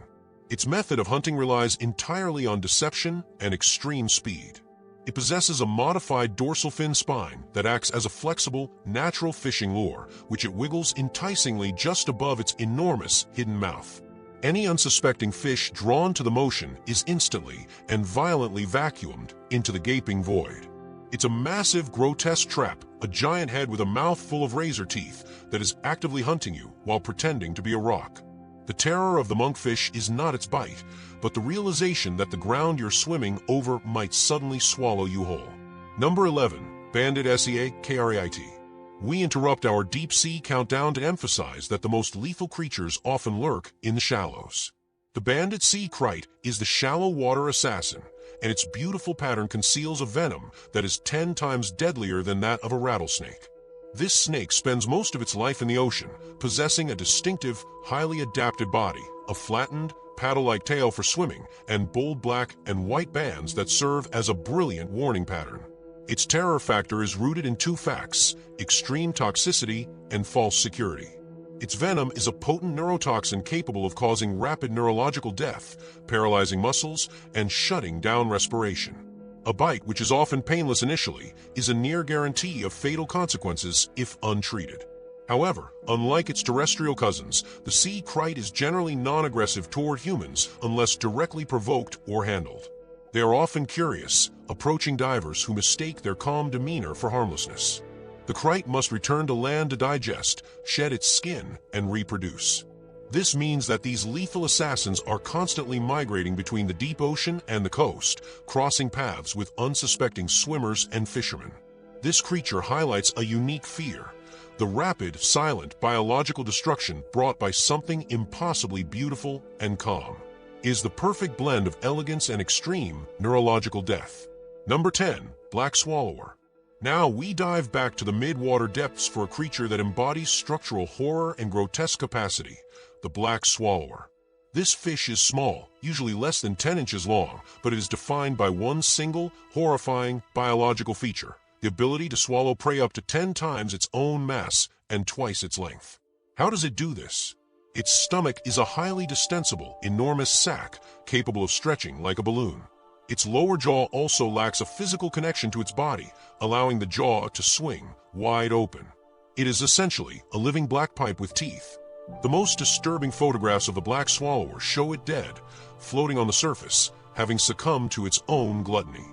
Its method of hunting relies entirely on deception and extreme speed. It possesses a modified dorsal fin spine that acts as a flexible, natural fishing lure, which it wiggles enticingly just above its enormous hidden mouth. Any unsuspecting fish drawn to the motion is instantly and violently vacuumed into the gaping void. It's a massive, grotesque trap, a giant head with a mouth full of razor teeth that is actively hunting you while pretending to be a rock. The terror of the monkfish is not its bite, but the realization that the ground you're swimming over might suddenly swallow you whole. Number 11. Banded sea krait. We interrupt our deep-sea countdown to emphasize that the most lethal creatures often lurk in the shallows. The banded sea krait is the shallow water assassin, and its beautiful pattern conceals a venom that is 10 times deadlier than that of a rattlesnake. This snake spends most of its life in the ocean, possessing a distinctive, highly adapted body, a flattened, paddle-like tail for swimming, and bold black and white bands that serve as a brilliant warning pattern. Its terror factor is rooted in two facts: extreme toxicity and false security. Its venom is a potent neurotoxin capable of causing rapid neurological death, paralyzing muscles, and shutting down respiration. A bite, which is often painless initially, is a near guarantee of fatal consequences if untreated. However, unlike its terrestrial cousins, the sea krait is generally non-aggressive toward humans unless directly provoked or handled. They are often curious, approaching divers who mistake their calm demeanor for harmlessness. The krait must return to land to digest, shed its skin, and reproduce. This means that these lethal assassins are constantly migrating between the deep ocean and the coast, crossing paths with unsuspecting swimmers and fishermen. This creature highlights a unique fear: the rapid, silent, biological destruction brought by something impossibly beautiful and calm. It is the perfect blend of elegance and extreme neurological death. Number 10. Black swallower. Now we dive back to the mid-water depths for a creature that embodies structural horror and grotesque capacity: the black swallower. This fish is small, usually less than 10 inches long, but it is defined by one single, horrifying biological feature: the ability to swallow prey up to 10 times its own mass and twice its length. How does it do this? Its stomach is a highly distensible, enormous sac capable of stretching like a balloon. Its lower jaw also lacks a physical connection to its body, allowing the jaw to swing wide open. It is essentially a living black pipe with teeth. The most disturbing photographs of the black swallower show it dead, floating on the surface, having succumbed to its own gluttony.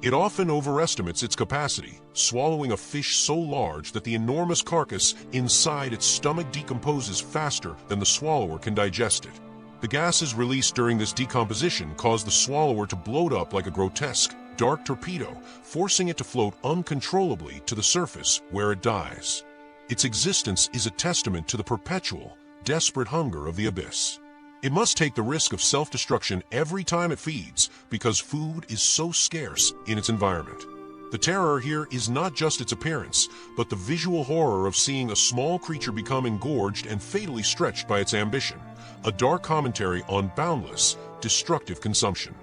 It often overestimates its capacity, swallowing a fish so large that the enormous carcass inside its stomach decomposes faster than the swallower can digest it. The gases released during this decomposition cause the swallower to bloat up like a grotesque, dark torpedo, forcing it to float uncontrollably to the surface where it dies. Its existence is a testament to the perpetual, desperate hunger of the abyss. It must take the risk of self-destruction every time it feeds because food is so scarce in its environment. The terror here is not just its appearance, but the visual horror of seeing a small creature become engorged and fatally stretched by its ambition, a dark commentary on boundless, destructive consumption.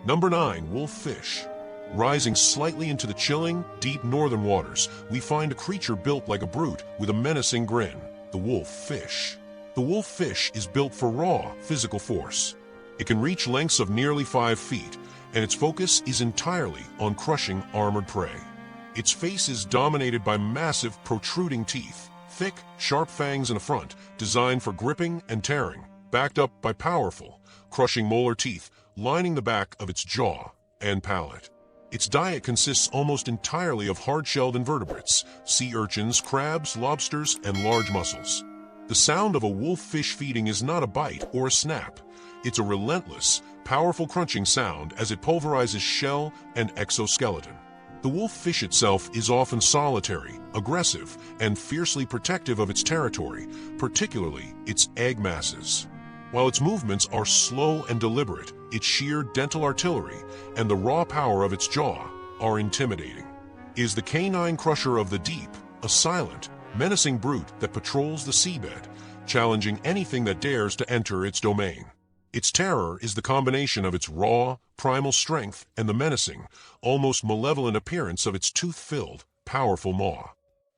Number 9. Wolf fish. Rising slightly into the chilling, deep northern waters, we find a creature built like a brute with a menacing grin, the wolf fish. The wolf fish is built for raw, physical force. It can reach lengths of nearly 5 feet, and its focus is entirely on crushing armored prey. Its face is dominated by massive, protruding teeth, thick, sharp fangs in the front, designed for gripping and tearing, backed up by powerful, crushing molar teeth lining the back of its jaw and palate. Its diet consists almost entirely of hard-shelled invertebrates, sea urchins, crabs, lobsters, and large mussels. The sound of a wolf fish feeding is not a bite or a snap. It's a relentless, powerful crunching sound as it pulverizes shell and exoskeleton. The wolf fish itself is often solitary, aggressive, and fiercely protective of its territory, particularly its egg masses. While its movements are slow and deliberate, its sheer dental artillery and the raw power of its jaw are intimidating. It is the canine crusher of the deep, a silent, menacing brute that patrols the seabed, challenging anything that dares to enter its domain. Its terror is the combination of its raw, primal strength and the menacing, almost malevolent appearance of its tooth-filled, powerful maw.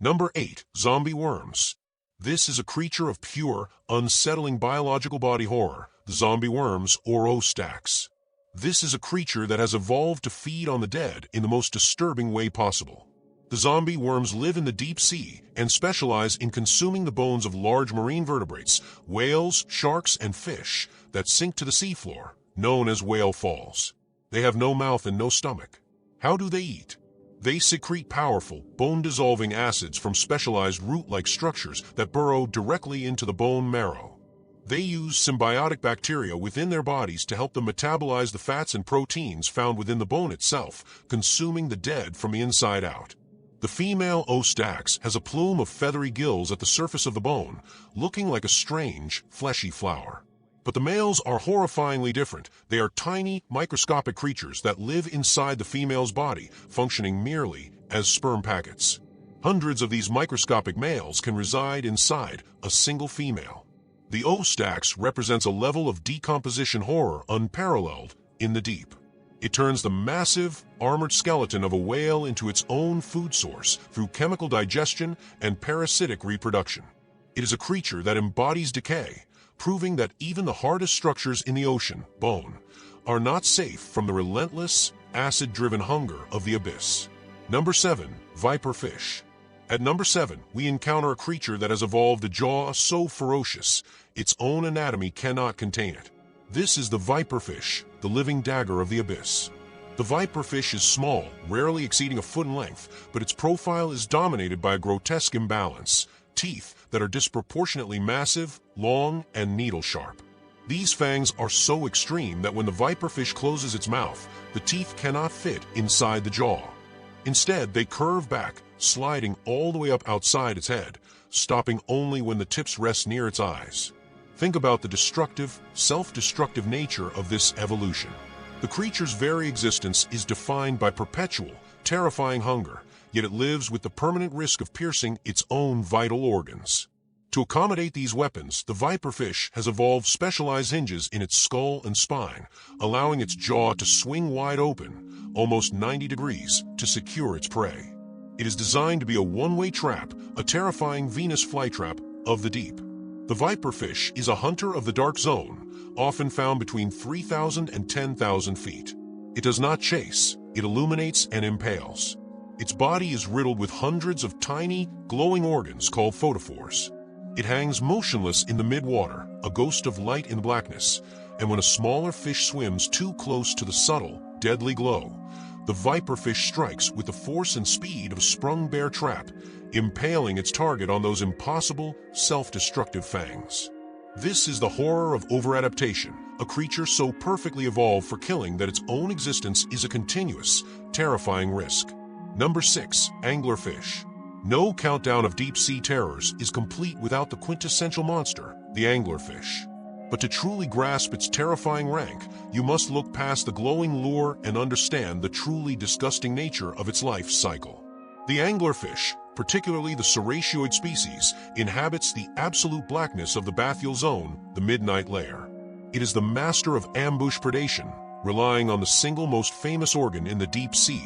Number 8. Zombie worms. This is a creature of pure, unsettling biological body horror, the zombie worms or O-stacks. This is a creature that has evolved to feed on the dead in the most disturbing way possible. The zombie worms live in the deep sea and specialize in consuming the bones of large marine vertebrates, whales, sharks, and fish that sink to the seafloor, known as whale falls. They have no mouth and no stomach. How do they eat? They secrete powerful, bone-dissolving acids from specialized root-like structures that burrow directly into the bone marrow. They use symbiotic bacteria within their bodies to help them metabolize the fats and proteins found within the bone itself, consuming the dead from the inside out. The female O-stax has a plume of feathery gills at the surface of the bone, looking like a strange, fleshy flower. But the males are horrifyingly different. They are tiny, microscopic creatures that live inside the female's body, functioning merely as sperm packets. Hundreds of these microscopic males can reside inside a single female. The O-stax represents a level of decomposition horror unparalleled in the deep. It turns the massive, armored skeleton of a whale into its own food source through chemical digestion and parasitic reproduction. It is a creature that embodies decay, proving that even the hardest structures in the ocean, bone, are not safe from the relentless, acid-driven hunger of the abyss. Number 7. Viper fish. At number 7, we encounter a creature that has evolved a jaw so ferocious, its own anatomy cannot contain it. This is the viper fish, the living dagger of the abyss. The viper fish is small, rarely exceeding a foot in length, but its profile is dominated by a grotesque imbalance. Teeth that are disproportionately massive, long, and needle-sharp. These fangs are so extreme that when the viperfish closes its mouth, the teeth cannot fit inside the jaw. Instead, they curve back, sliding all the way up outside its head, stopping only when the tips rest near its eyes. Think about the destructive, self-destructive nature of this evolution. The creature's very existence is defined by perpetual, terrifying hunger, yet it lives with the permanent risk of piercing its own vital organs. To accommodate these weapons, the viperfish has evolved specialized hinges in its skull and spine, allowing its jaw to swing wide open, almost 90 degrees, to secure its prey. It is designed to be a one-way trap, a terrifying Venus flytrap of the deep. The viperfish is a hunter of the dark zone, often found between 3,000 and 10,000 feet. It does not chase, it illuminates and impales. Its body is riddled with hundreds of tiny, glowing organs called photophores. It hangs motionless in the mid-water, a ghost of light in the blackness, and when a smaller fish swims too close to the subtle, deadly glow, the viperfish strikes with the force and speed of a sprung bear trap, impaling its target on those impossible, self-destructive fangs. This is the horror of overadaptation, a creature so perfectly evolved for killing that its own existence is a continuous, terrifying risk. Number 6. Anglerfish. No countdown of deep-sea terrors is complete without the quintessential monster, the anglerfish. But to truly grasp its terrifying rank, you must look past the glowing lure and understand the truly disgusting nature of its life cycle. The anglerfish, particularly the serratioid species, inhabits the absolute blackness of the bathyal zone, the midnight layer. It is the master of ambush predation, relying on the single most famous organ in the deep sea,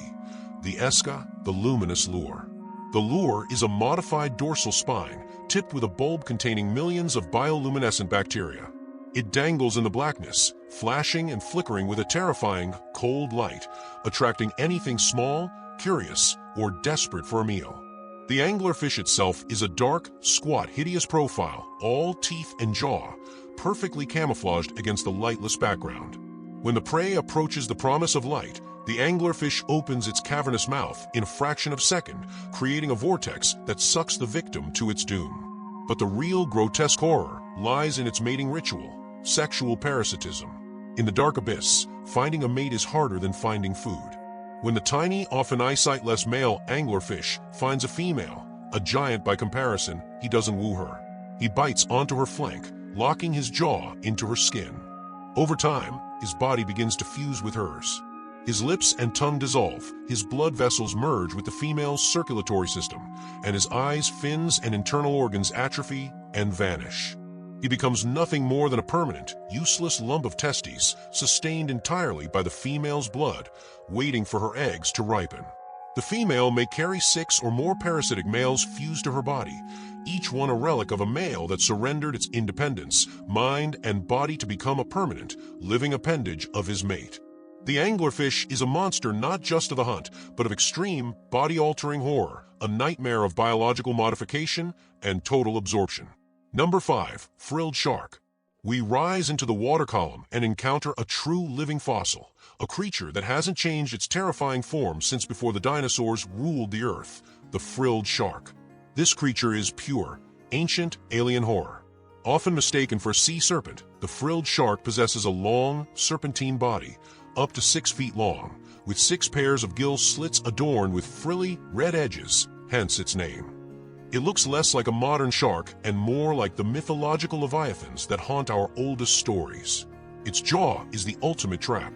the esca, the luminous lure. The lure is a modified dorsal spine, tipped with a bulb containing millions of bioluminescent bacteria. It dangles in the blackness, flashing and flickering with a terrifying, cold light, attracting anything small, curious, or desperate for a meal. The anglerfish itself is a dark, squat, hideous profile, all teeth and jaw, perfectly camouflaged against the lightless background. When the prey approaches the promise of light, the anglerfish opens its cavernous mouth in a fraction of a second, creating a vortex that sucks the victim to its doom. But the real grotesque horror lies in its mating ritual, sexual parasitism. In the dark abyss, finding a mate is harder than finding food. When the tiny, often eyesightless male anglerfish finds a female, a giant by comparison, he doesn't woo her. He bites onto her flank, locking his jaw into her skin. Over time, his body begins to fuse with hers. His lips and tongue dissolve, his blood vessels merge with the female's circulatory system, and his eyes, fins, and internal organs atrophy and vanish. He becomes nothing more than a permanent, useless lump of testes, sustained entirely by the female's blood, waiting for her eggs to ripen. The female may carry 6 or more parasitic males fused to her body, each one a relic of a male that surrendered its independence, mind, and body to become a permanent, living appendage of his mate. The anglerfish is a monster not just of the hunt, but of extreme, body-altering horror, a nightmare of biological modification and total absorption. Number 5. Frilled shark. We rise into the water column and encounter a true living fossil, a creature that hasn't changed its terrifying form since before the dinosaurs ruled the earth, the frilled shark. This creature is pure, ancient, alien horror. Often mistaken for a sea serpent, the frilled shark possesses a long, serpentine body, up to 6 feet long, with 6 pairs of gill slits adorned with frilly, red edges, hence its name. It looks less like a modern shark and more like the mythological leviathans that haunt our oldest stories. Its jaw is the ultimate trap.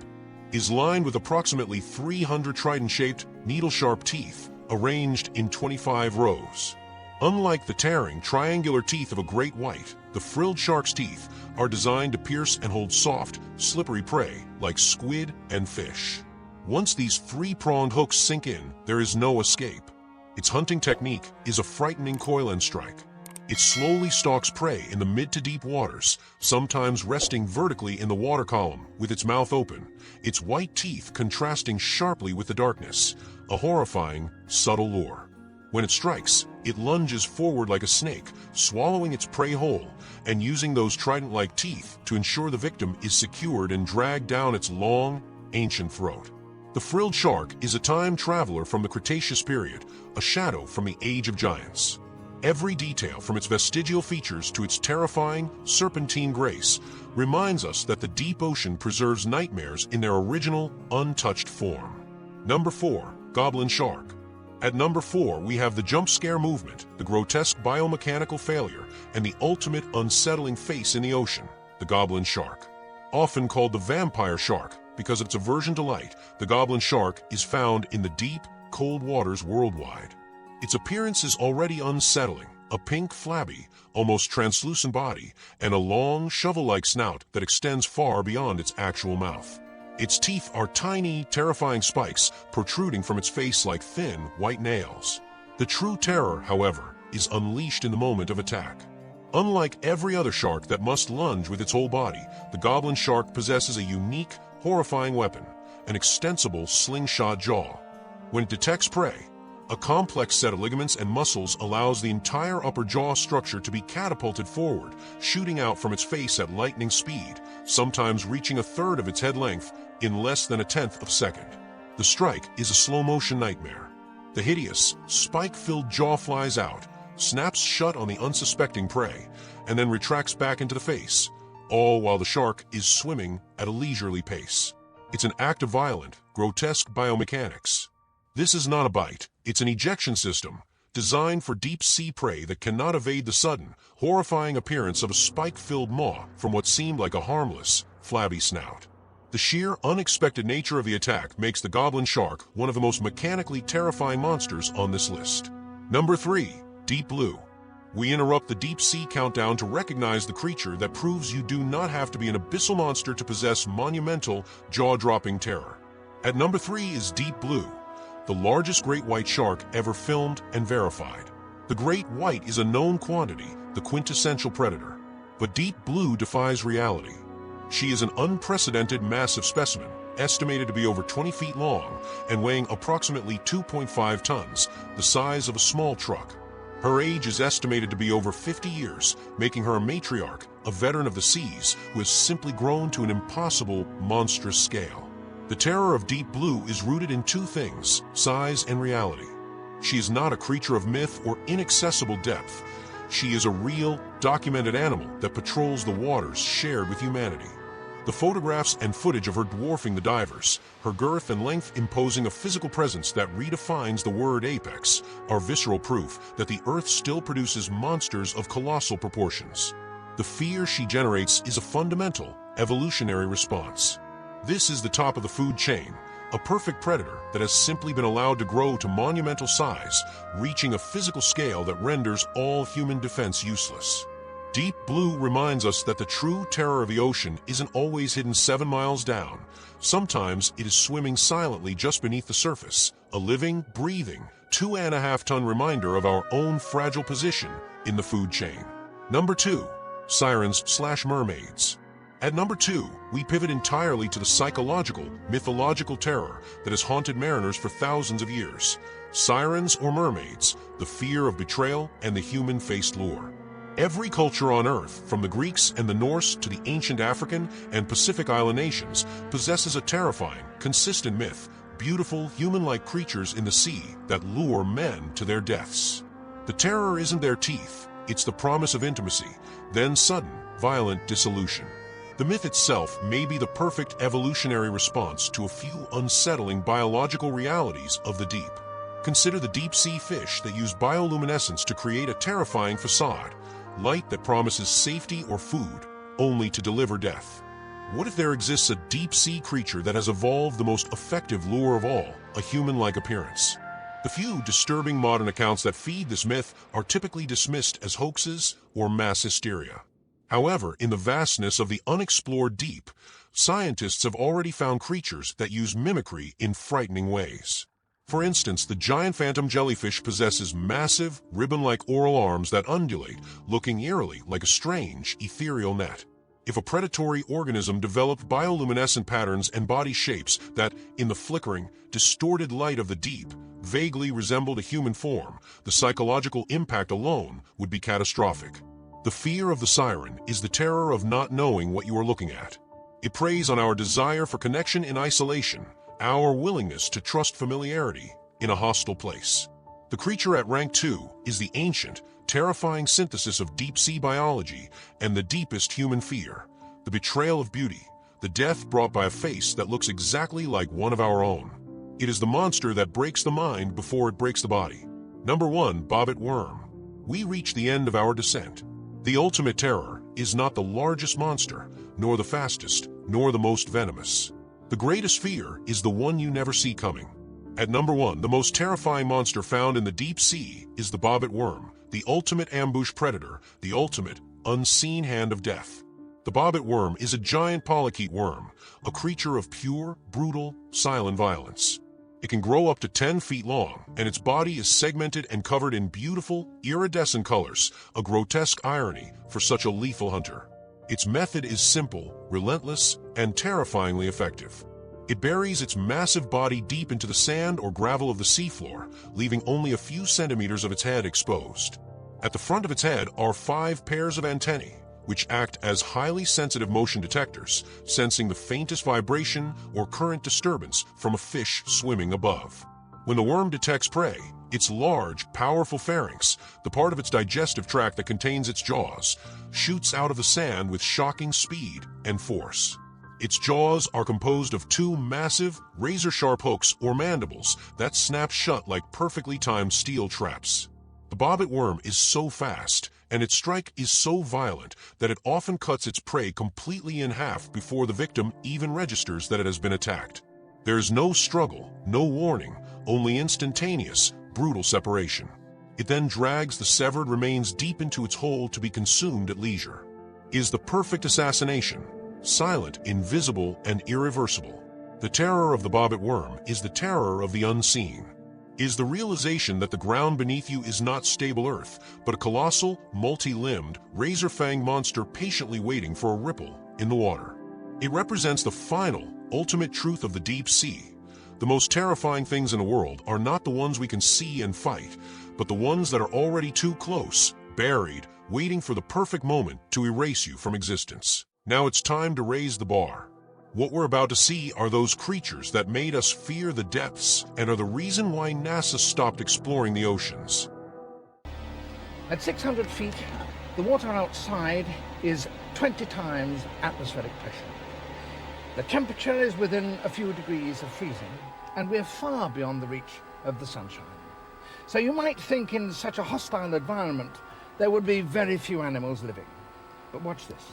It is lined with approximately 300 trident-shaped, needle-sharp teeth, arranged in 25 rows. Unlike the tearing, triangular teeth of a great white, the frilled shark's teeth are designed to pierce and hold soft, slippery prey like squid and fish. Once these 3-pronged hooks sink in, there is no escape. Its hunting technique is a frightening coil and strike. It slowly stalks prey in the mid to deep waters, sometimes resting vertically in the water column with its mouth open, its white teeth contrasting sharply with the darkness, a horrifying, subtle lure. When it strikes, it lunges forward like a snake, swallowing its prey whole, and using those trident-like teeth to ensure the victim is secured and dragged down its long, ancient throat. The frilled shark is a time traveler from the Cretaceous period, a shadow from the Age of Giants. Every detail, from its vestigial features to its terrifying, serpentine grace, reminds us that the deep ocean preserves nightmares in their original, untouched form. Number 4. Goblin shark. At number 4, we have the jump scare movement, the grotesque biomechanical failure, and the ultimate unsettling face in the ocean, the goblin shark. Often called the vampire shark because of its aversion to light, the goblin shark is found in the deep, cold waters worldwide. Its appearance is already unsettling, a pink, flabby, almost translucent body, and a long, shovel-like snout that extends far beyond its actual mouth. Its teeth are tiny, terrifying spikes protruding from its face like thin, white nails. The true terror, however, is unleashed in the moment of attack. Unlike every other shark that must lunge with its whole body, the goblin shark possesses a unique, horrifying weapon, an extensible slingshot jaw. When it detects prey, a complex set of ligaments and muscles allows the entire upper jaw structure to be catapulted forward, shooting out from its face at lightning speed, sometimes reaching a third of its head length in less than a tenth of a second. The strike is a slow-motion nightmare. The hideous, spike-filled jaw flies out, snaps shut on the unsuspecting prey, and then retracts back into the face, all while the shark is swimming at a leisurely pace. It's an act of violent, grotesque biomechanics. This is not a bite, it's an ejection system, designed for deep-sea prey that cannot evade the sudden, horrifying appearance of a spike-filled maw from what seemed like a harmless, flabby snout. The sheer, unexpected nature of the attack makes the goblin shark one of the most mechanically terrifying monsters on this list. Number 3. Deep Blue. We interrupt the deep-sea countdown to recognize the creature that proves you do not have to be an abyssal monster to possess monumental, jaw-dropping terror. At number 3 is Deep Blue, the largest great white shark ever filmed and verified. The great white is a known quantity, the quintessential predator. But Deep Blue defies reality. She is an unprecedented massive specimen, estimated to be over 20 feet long and weighing approximately 2.5 tons, the size of a small truck. Her age is estimated to be over 50 years, making her a matriarch, a veteran of the seas who has simply grown to an impossible, monstrous scale. The terror of Deep Blue is rooted in two things: size and reality. She is not a creature of myth or inaccessible depth. She is a real, documented animal that patrols the waters shared with humanity. The photographs and footage of her dwarfing the divers, her girth and length imposing a physical presence that redefines the word apex, are visceral proof that the Earth still produces monsters of colossal proportions. The fear she generates is a fundamental, evolutionary response. This is the top of the food chain, a perfect predator that has simply been allowed to grow to monumental size, reaching a physical scale that renders all human defense useless. Deep Blue reminds us that the true terror of the ocean isn't always hidden 7 miles down. Sometimes it is swimming silently just beneath the surface, a living, breathing, 2.5-ton reminder of our own fragile position in the food chain. Number 2. Sirens/mermaids. At number 2, we pivot entirely to the psychological, mythological terror that has haunted mariners for thousands of years. Sirens or mermaids, the fear of betrayal and the human-faced lure. Every culture on Earth, from the Greeks and the Norse to the ancient African and Pacific Island nations, possesses a terrifying, consistent myth, beautiful, human-like creatures in the sea that lure men to their deaths. The terror isn't their teeth, it's the promise of intimacy, then sudden, violent dissolution. The myth itself may be the perfect evolutionary response to a few unsettling biological realities of the deep. Consider the deep-sea fish that use bioluminescence to create a terrifying facade, light that promises safety or food, only to deliver death. What if there exists a deep-sea creature that has evolved the most effective lure of all, a human-like appearance? The few disturbing modern accounts that feed this myth are typically dismissed as hoaxes or mass hysteria. However, in the vastness of the unexplored deep, scientists have already found creatures that use mimicry in frightening ways. For instance, the giant phantom jellyfish possesses massive, ribbon-like oral arms that undulate, looking eerily like a strange, ethereal net. If a predatory organism developed bioluminescent patterns and body shapes that, in the flickering, distorted light of the deep, vaguely resembled a human form, the psychological impact alone would be catastrophic. The fear of the siren is the terror of not knowing what you are looking at. It preys on our desire for connection in isolation, our willingness to trust familiarity in a hostile place. The creature at rank 2 is the ancient, terrifying synthesis of deep-sea biology and the deepest human fear, the betrayal of beauty, the death brought by a face that looks exactly like one of our own. It is the monster that breaks the mind before it breaks the body. Number 1. Bobbit Worm. We reach the end of our descent. The ultimate terror is not the largest monster, nor the fastest, nor the most venomous. The greatest fear is the one you never see coming. At number 1, the most terrifying monster found in the deep sea is the bobbit worm, the ultimate ambush predator, the ultimate, unseen hand of death. The bobbit worm is a giant polychaete worm, a creature of pure, brutal, silent violence. It can grow up to 10 feet long, and its body is segmented and covered in beautiful, iridescent colors, a grotesque irony for such a lethal hunter. Its method is simple, relentless, and terrifyingly effective. It buries its massive body deep into the sand or gravel of the seafloor, leaving only a few centimeters of its head exposed. At the front of its head are 5 pairs of antennae, which act as highly sensitive motion detectors, sensing the faintest vibration or current disturbance from a fish swimming above. When the worm detects prey, its large, powerful pharynx, the part of its digestive tract that contains its jaws, shoots out of the sand with shocking speed and force. Its jaws are composed of 2 massive, razor-sharp hooks or mandibles that snap shut like perfectly timed steel traps. The bobbit worm is so fast, and its strike is so violent that it often cuts its prey completely in half before the victim even registers that it has been attacked. There is no struggle, no warning, only instantaneous, brutal separation. It then drags the severed remains deep into its hole to be consumed at leisure. It is the perfect assassination, silent, invisible, and irreversible. The terror of the bobbit worm is the terror of the unseen. It is the realization that the ground beneath you is not stable earth, but a colossal, multi-limbed, razor-fanged monster patiently waiting for a ripple in the water. It represents the final, ultimate truth of the deep sea. The most terrifying things in the world are not the ones we can see and fight, but the ones that are already too close, buried, waiting for the perfect moment to erase you from existence. Now it's time to raise the bar. What we're about to see are those creatures that made us fear the depths and are the reason why NASA stopped exploring the oceans. At 600 feet, the water outside is 20 times atmospheric pressure. The temperature is within a few degrees of freezing, and we're far beyond the reach of the sunshine. So you might think in such a hostile environment there would be very few animals living. But watch this.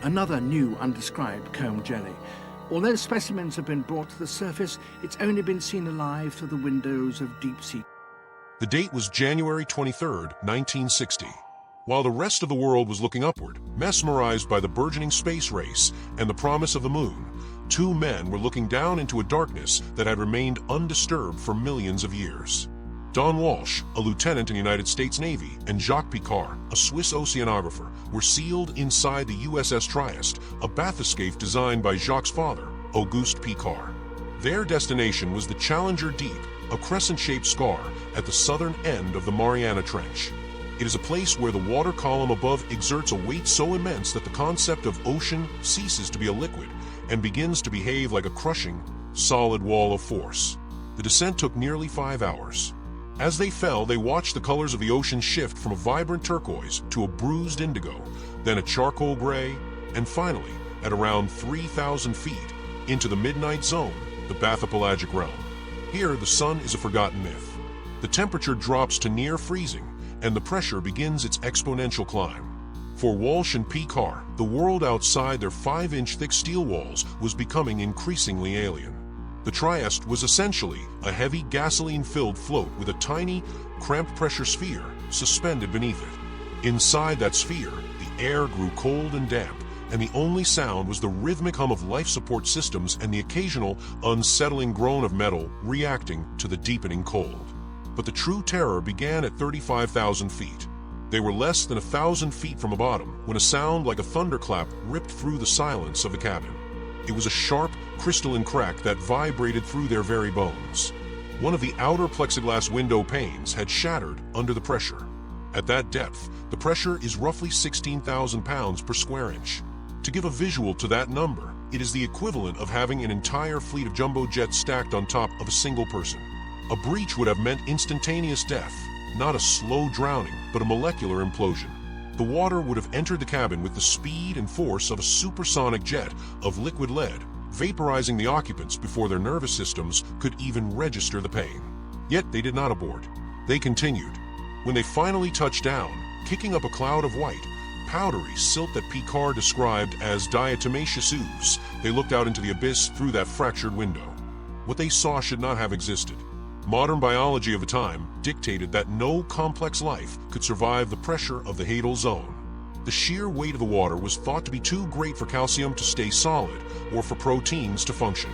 Another new undescribed comb jelly. Although specimens have been brought to the surface, it's only been seen alive through the windows of deep sea. The date was January 23, 1960. While the rest of the world was looking upward, mesmerized by the burgeoning space race and the promise of the moon, two men were looking down into a darkness that had remained undisturbed for millions of years. Don Walsh, a lieutenant in the United States Navy, and Jacques Picard, a Swiss oceanographer, were sealed inside the USS Trieste, a bathyscaphe designed by Jacques' father, Auguste Picard. Their destination was the Challenger Deep, a crescent-shaped scar at the southern end of the Mariana Trench. It is a place where the water column above exerts a weight so immense that the concept of ocean ceases to be a liquid and begins to behave like a crushing, solid wall of force. The descent took nearly 5 hours. As they fell, they watched the colors of the ocean shift from a vibrant turquoise to a bruised indigo, then a charcoal gray, and finally, at around 3,000 feet, into the midnight zone, the bathypelagic realm. Here, the sun is a forgotten myth. The temperature drops to near freezing, and the pressure begins its exponential climb. For Walsh and Picard, the world outside their 5-inch thick steel walls was becoming increasingly alien. The Trieste was essentially a heavy gasoline-filled float with a tiny, cramped pressure sphere suspended beneath it. Inside that sphere, the air grew cold and damp, and the only sound was the rhythmic hum of life support systems and the occasional, unsettling groan of metal reacting to the deepening cold. But the true terror began at 35,000 feet. They were less than 1,000 feet from the bottom when a sound like a thunderclap ripped through the silence of the cabin. It was a sharp, crystalline crack that vibrated through their very bones. One of the outer plexiglass window panes had shattered under the pressure. At that depth, the pressure is roughly 16,000 pounds per square inch. To give a visual to that number, it is the equivalent of having an entire fleet of jumbo jets stacked on top of a single person. A breach would have meant instantaneous death, not a slow drowning, but a molecular implosion. The water would have entered the cabin with the speed and force of a supersonic jet of liquid lead, vaporizing the occupants before their nervous systems could even register the pain. Yet they did not abort. They continued. When they finally touched down, kicking up a cloud of white, powdery silt that Picard described as diatomaceous ooze, they looked out into the abyss through that fractured window. What they saw should not have existed. Modern biology of the time dictated that no complex life could survive the pressure of the Hadal zone. The sheer weight of the water was thought to be too great for calcium to stay solid or for proteins to function.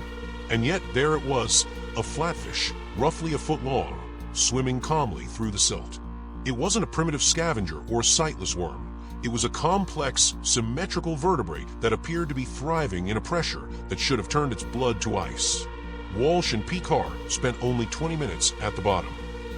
And yet there it was, a flatfish, roughly a foot long, swimming calmly through the silt. It wasn't a primitive scavenger or a sightless worm. It was a complex, symmetrical vertebrate that appeared to be thriving in a pressure that should have turned its blood to ice. Walsh and Picard spent only 20 minutes at the bottom.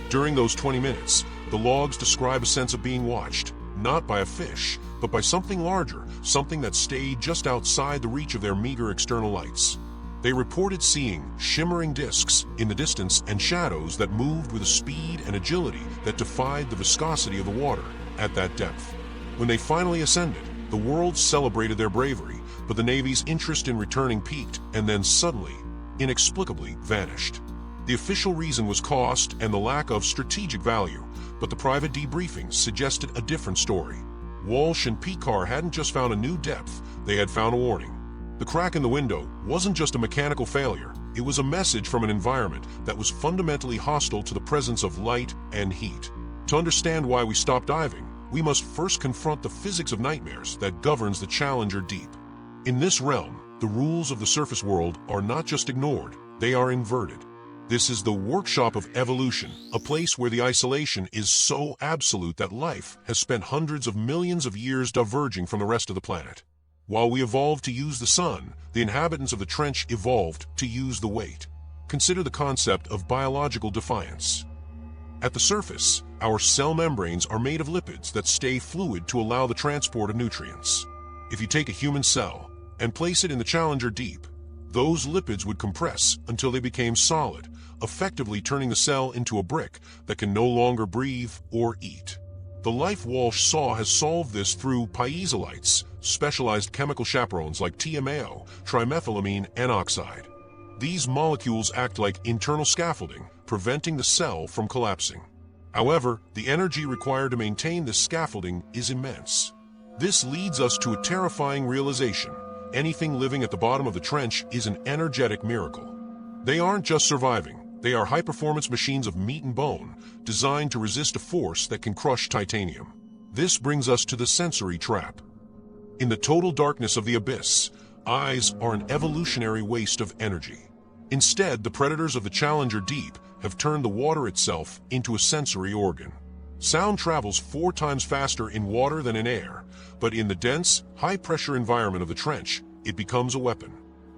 During those 20 minutes, the logs describe a sense of being watched, not by a fish, but by something larger, something that stayed just outside the reach of their meager external lights. They reported seeing shimmering discs in the distance and shadows that moved with a speed and agility that defied the viscosity of the water at that depth. When they finally ascended, the world celebrated their bravery, but the Navy's interest in returning peaked and then suddenly, inexplicably vanished. The official reason was cost and the lack of strategic value, but the private debriefings suggested a different story. Walsh and Picard hadn't just found a new depth, they had found a warning. The crack in the window wasn't just a mechanical failure, it was a message from an environment that was fundamentally hostile to the presence of light and heat. To understand why we stopped diving, we must first confront the physics of nightmares that governs the Challenger Deep. In this realm, the rules of the surface world are not just ignored, they are inverted. This is the workshop of evolution, a place where the isolation is so absolute that life has spent hundreds of millions of years diverging from the rest of the planet. While we evolved to use the sun, the inhabitants of the trench evolved to use the weight. Consider the concept of biological defiance. At the surface, our cell membranes are made of lipids that stay fluid to allow the transport of nutrients. If you take a human cell and place it in the Challenger Deep, those lipids would compress until they became solid, effectively turning the cell into a brick that can no longer breathe or eat. The life Walsh saw has solved this through piezolites, specialized chemical chaperones like TMAO, trimethylamine N-oxide. These molecules act like internal scaffolding, preventing the cell from collapsing. However, the energy required to maintain this scaffolding is immense. This leads us to a terrifying realization. Anything living at the bottom of the trench is an energetic miracle. They aren't just surviving, they are high-performance machines of meat and bone, designed to resist a force that can crush titanium. This brings us to the sensory trap. In the total darkness of the abyss, eyes are an evolutionary waste of energy. Instead, the predators of the Challenger Deep have turned the water itself into a sensory organ. Sound travels 4 times faster in water than in air, but in the dense, high-pressure environment of the trench, it becomes a weapon.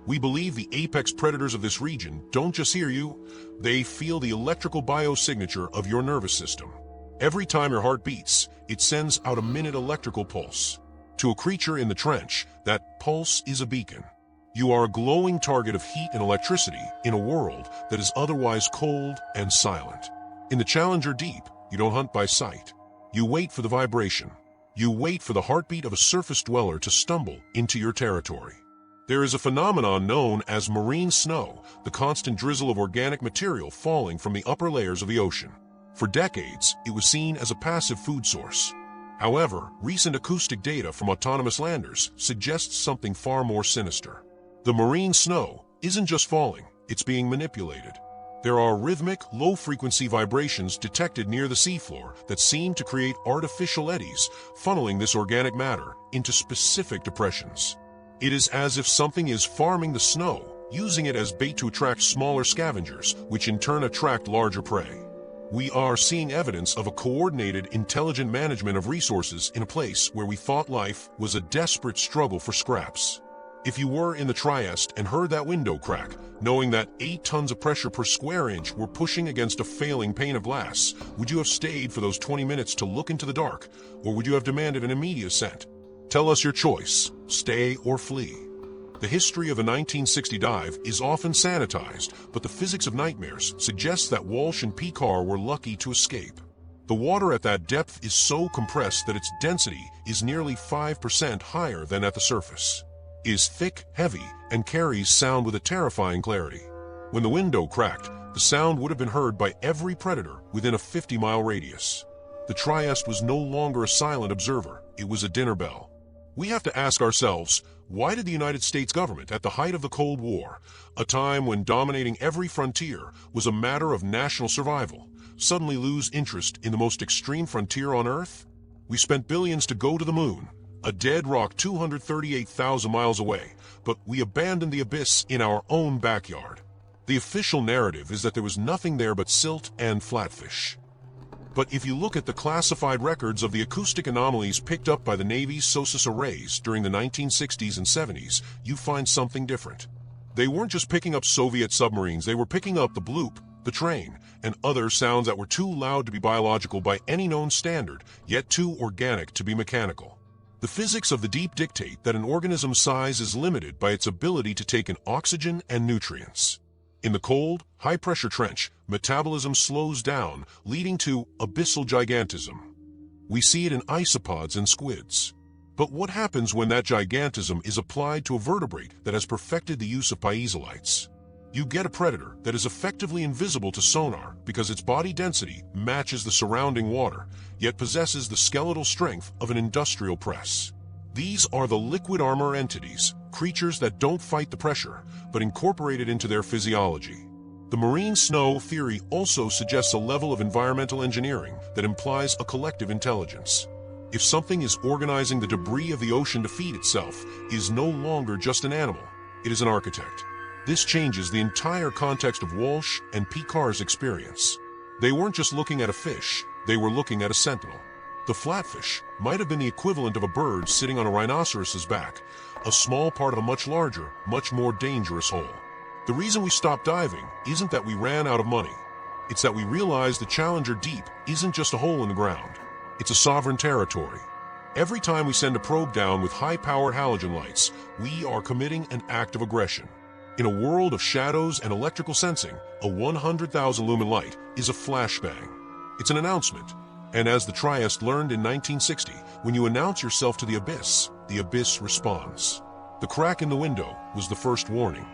We believe the apex predators of this region don't just hear you, they feel the electrical biosignature of your nervous system. Every time your heart beats, it sends out a minute electrical pulse. To a creature in the trench, that pulse is a beacon. You are a glowing target of heat and electricity in a world that is otherwise cold and silent. In the Challenger Deep, you don't hunt by sight. You wait for the vibration. You wait for the heartbeat of a surface dweller to stumble into your territory. There is a phenomenon known as marine snow, the constant drizzle of organic material falling from the upper layers of the ocean. For decades, it was seen as a passive food source. However, recent acoustic data from autonomous landers suggests something far more sinister. The marine snow isn't just falling, it's being manipulated. There are rhythmic, low-frequency vibrations detected near the seafloor that seem to create artificial eddies, funneling this organic matter into specific depressions. It is as if something is farming the snow, using it as bait to attract smaller scavengers, which in turn attract larger prey. We are seeing evidence of a coordinated, intelligent management of resources in a place where we thought life was a desperate struggle for scraps. If you were in the Trieste and heard that window crack, knowing that 8 tons of pressure per square inch were pushing against a failing pane of glass, would you have stayed for those 20 minutes to look into the dark, or would you have demanded an immediate ascent? Tell us your choice, stay or flee. The history of a 1960 dive is often sanitized, but the physics of nightmares suggests that Walsh and Picard were lucky to escape. The water at that depth is so compressed that its density is nearly 5% higher than at the surface. It is thick, heavy, and carries sound with a terrifying clarity. When the window cracked, the sound would have been heard by every predator within a 50-mile radius. The Trieste was no longer a silent observer, it was a dinner bell. We have to ask ourselves, why did the United States government, at the height of the Cold War, a time when dominating every frontier was a matter of national survival, suddenly lose interest in the most extreme frontier on Earth? We spent billions to go to the moon, a dead rock 238,000 miles away, but we abandoned the abyss in our own backyard. The official narrative is that there was nothing there but silt and flatfish. But if you look at the classified records of the acoustic anomalies picked up by the Navy's SOSUS arrays during the 1960s and 70s, you find something different. They weren't just picking up Soviet submarines, they were picking up the bloop, the train, and other sounds that were too loud to be biological by any known standard, yet too organic to be mechanical. The physics of the deep dictate that an organism's size is limited by its ability to take in oxygen and nutrients. In the cold, high-pressure trench, metabolism slows down, leading to abyssal gigantism. We see it in isopods and squids. But what happens when that gigantism is applied to a vertebrate that has perfected the use of piezolites? You get a predator that is effectively invisible to sonar because its body density matches the surrounding water, yet possesses the skeletal strength of an industrial press. These are the liquid armor entities, creatures that don't fight the pressure, but incorporate it into their physiology. The marine snow theory also suggests a level of environmental engineering that implies a collective intelligence. If something is organizing the debris of the ocean to feed itself, it is no longer just an animal, it is an architect. This changes the entire context of Walsh and Picard's experience. They weren't just looking at a fish, they were looking at a sentinel. The flatfish might have been the equivalent of a bird sitting on a rhinoceros's back, a small part of a much larger, much more dangerous whole. The reason we stopped diving isn't that we ran out of money. It's that we realized the Challenger Deep isn't just a hole in the ground. It's a sovereign territory. Every time we send a probe down with high-powered halogen lights, we are committing an act of aggression. In a world of shadows and electrical sensing, a 100,000 lumen light is a flashbang. It's an announcement. And as the Trieste learned in 1960, when you announce yourself to the abyss responds. The crack in the window was the first warning.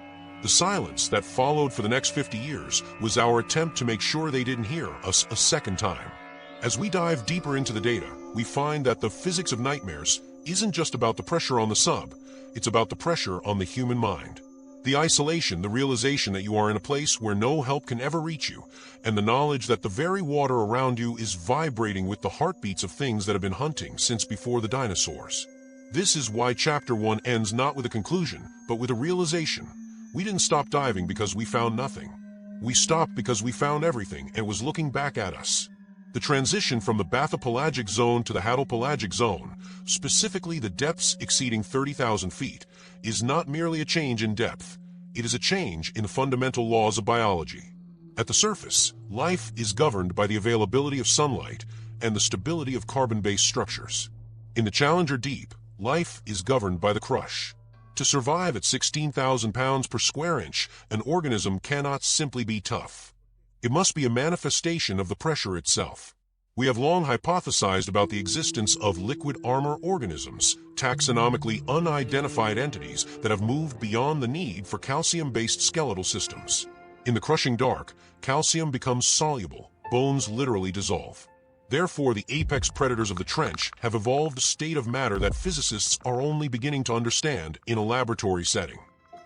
The silence that followed for the next 50 years was our attempt to make sure they didn't hear us a second time. As we dive deeper into the data, we find that the physics of nightmares isn't just about the pressure on the sub, it's about the pressure on the human mind. The isolation, the realization that you are in a place where no help can ever reach you, and the knowledge that the very water around you is vibrating with the heartbeats of things that have been hunting since before the dinosaurs. This is why Chapter 1 ends not with a conclusion, but with a realization. We didn't stop diving because we found nothing. We stopped because we found everything and was looking back at us. The transition from the bathypelagic zone to the hadopelagic zone, specifically the depths exceeding 30,000 feet, is not merely a change in depth. It is a change in the fundamental laws of biology. At the surface, life is governed by the availability of sunlight and the stability of carbon-based structures. In the Challenger Deep, life is governed by the crush. To survive at 16,000 pounds per square inch, an organism cannot simply be tough. It must be a manifestation of the pressure itself. We have long hypothesized about the existence of liquid armor organisms, taxonomically unidentified entities that have moved beyond the need for calcium-based skeletal systems. In the crushing dark, calcium becomes soluble, bones literally dissolve. Therefore, the apex predators of the trench have evolved a state of matter that physicists are only beginning to understand in a laboratory setting.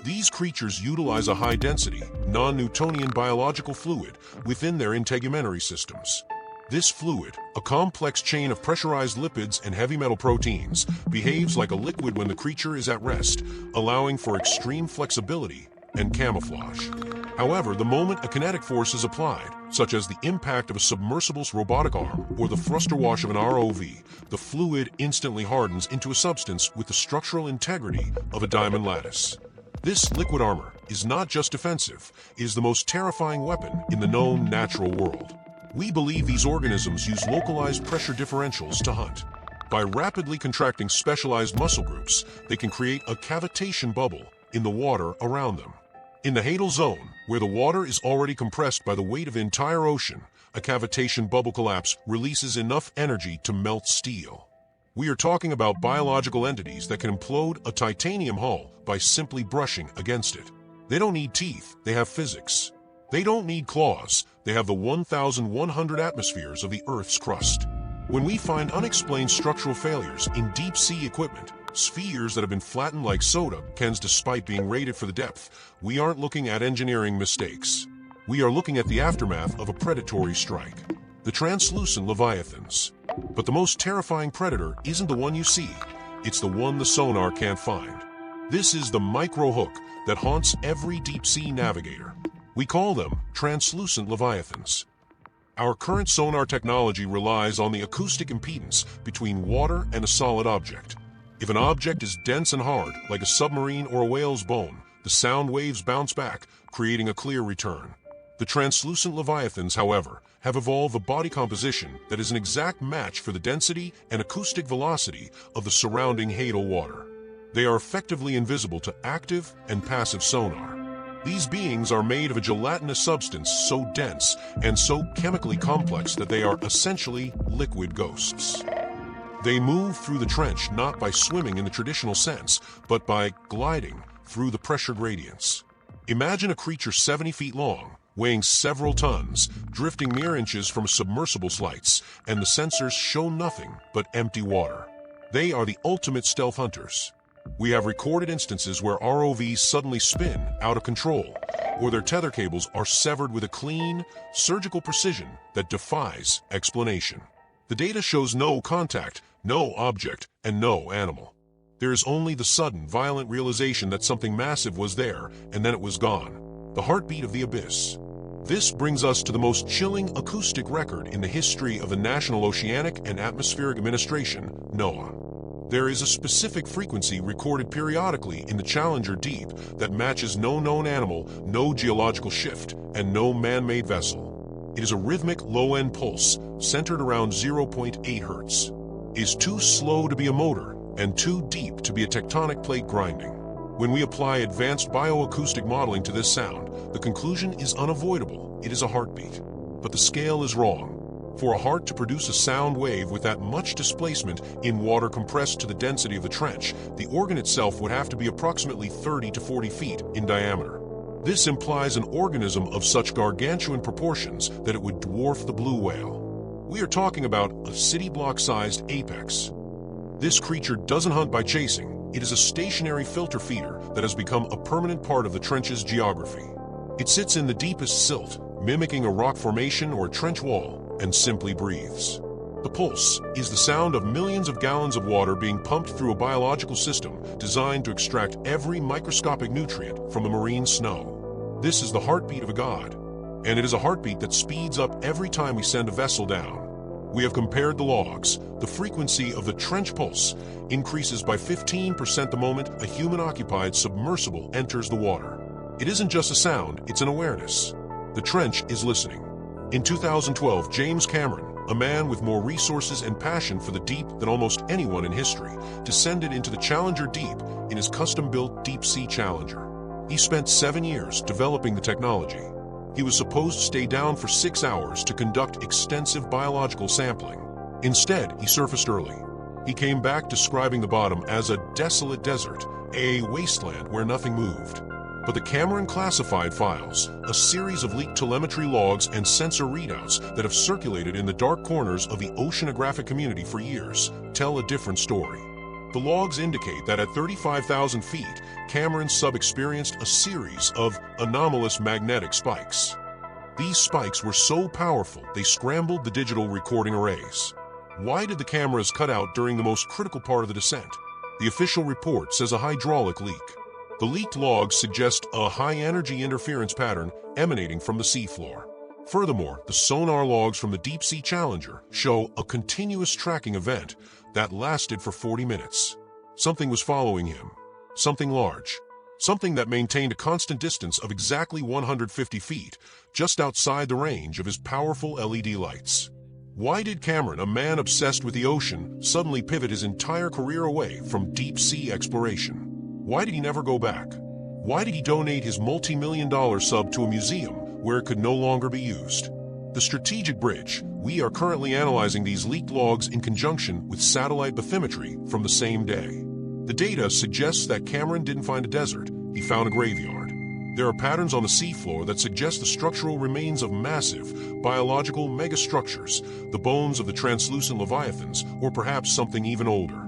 These creatures utilize a high-density, non-Newtonian biological fluid within their integumentary systems. This fluid, a complex chain of pressurized lipids and heavy metal proteins, behaves like a liquid when the creature is at rest, allowing for extreme flexibility and camouflage. However, the moment a kinetic force is applied, such as the impact of a submersible's robotic arm or the thruster wash of an ROV, the fluid instantly hardens into a substance with the structural integrity of a diamond lattice. This liquid armor is not just defensive, it is the most terrifying weapon in the known natural world. We believe these organisms use localized pressure differentials to hunt. By rapidly contracting specialized muscle groups, they can create a cavitation bubble in the water around them. In the hadal zone, where the water is already compressed by the weight of the entire ocean, a cavitation bubble collapse releases enough energy to melt steel. We are talking about biological entities that can implode a titanium hull by simply brushing against it. They don't need teeth, they have physics. They don't need claws, they have the 1,100 atmospheres of the Earth's crust. When we find unexplained structural failures in deep-sea equipment, spheres that have been flattened like soda cans despite being rated for the depth, we aren't looking at engineering mistakes. We are looking at the aftermath of a predatory strike. The translucent leviathans. But the most terrifying predator isn't the one you see, it's the one the sonar can't find. This is the micro-hook that haunts every deep-sea navigator. We call them translucent leviathans. Our current sonar technology relies on the acoustic impedance between water and a solid object. If an object is dense and hard, like a submarine or a whale's bone, the sound waves bounce back, creating a clear return. The translucent leviathans, however, have evolved a body composition that is an exact match for the density and acoustic velocity of the surrounding hadal water. They are effectively invisible to active and passive sonar. These beings are made of a gelatinous substance so dense and so chemically complex that they are essentially liquid ghosts. They move through the trench not by swimming in the traditional sense, but by gliding through the pressure gradients. Imagine a creature 70 feet long, weighing several tons, drifting mere inches from a submersible slice, and the sensors show nothing but empty water. They are the ultimate stealth hunters. We have recorded instances where ROVs suddenly spin out of control, or their tether cables are severed with a clean, surgical precision that defies explanation. The data shows no contact, no object, and no animal. There is only the sudden, violent realization that something massive was there, and then it was gone. The heartbeat of the abyss. This brings us to the most chilling acoustic record in the history of the National Oceanic and Atmospheric Administration, NOAA. There is a specific frequency recorded periodically in the Challenger Deep that matches no known animal, no geological shift, and no man-made vessel. It is a rhythmic low-end pulse centered around 0.8 hertz. It is too slow to be a motor and too deep to be a tectonic plate grinding. When we apply advanced bioacoustic modeling to this sound, the conclusion is unavoidable. It is a heartbeat. But the scale is wrong. For a heart to produce a sound wave with that much displacement in water compressed to the density of the trench, the organ itself would have to be approximately 30 to 40 feet in diameter. This implies an organism of such gargantuan proportions that it would dwarf the blue whale. We are talking about a city block-sized apex. This creature doesn't hunt by chasing. It is a stationary filter feeder that has become a permanent part of the trench's geography. It sits in the deepest silt, mimicking a rock formation or a trench wall, and simply breathes. The pulse is the sound of millions of gallons of water being pumped through a biological system designed to extract every microscopic nutrient from the marine snow. This is the heartbeat of a god, and it is a heartbeat that speeds up every time we send a vessel down. We have compared the logs. The frequency of the trench pulse increases by 15% the moment a human-occupied submersible enters the water. It isn't just a sound, it's an awareness. The trench is listening. In 2012, James Cameron, a man with more resources and passion for the deep than almost anyone in history, descended into the Challenger Deep in his custom-built deep-sea Challenger. He spent 7 years developing the technology. He was supposed to stay down for 6 hours to conduct extensive biological sampling. Instead, he surfaced early. He came back describing the bottom as a desolate desert, a wasteland where nothing moved. But the Cameron classified files, a series of leaked telemetry logs and sensor readouts that have circulated in the dark corners of the oceanographic community for years, tell a different story. The logs indicate that at 35,000 feet, Cameron's sub experienced a series of anomalous magnetic spikes. These spikes were so powerful they scrambled the digital recording arrays. Why did the cameras cut out during the most critical part of the descent? The official report says a hydraulic leak. The leaked logs suggest a high-energy interference pattern emanating from the seafloor. Furthermore, the sonar logs from the deep-sea Challenger show a continuous tracking event that lasted for 40 minutes. Something was following him. Something large. Something that maintained a constant distance of exactly 150 feet, just outside the range of his powerful LED lights. Why did Cameron, a man obsessed with the ocean, suddenly pivot his entire career away from deep-sea exploration? Why did he never go back? Why did he donate his multi-million-dollar sub to a museum where it could no longer be used? The strategic bridge. We are currently analyzing these leaked logs in conjunction with satellite bathymetry from the same day. The data suggests that Cameron didn't find a desert, he found a graveyard. There are patterns on the seafloor that suggest the structural remains of massive, biological megastructures, the bones of the translucent leviathans, or perhaps something even older.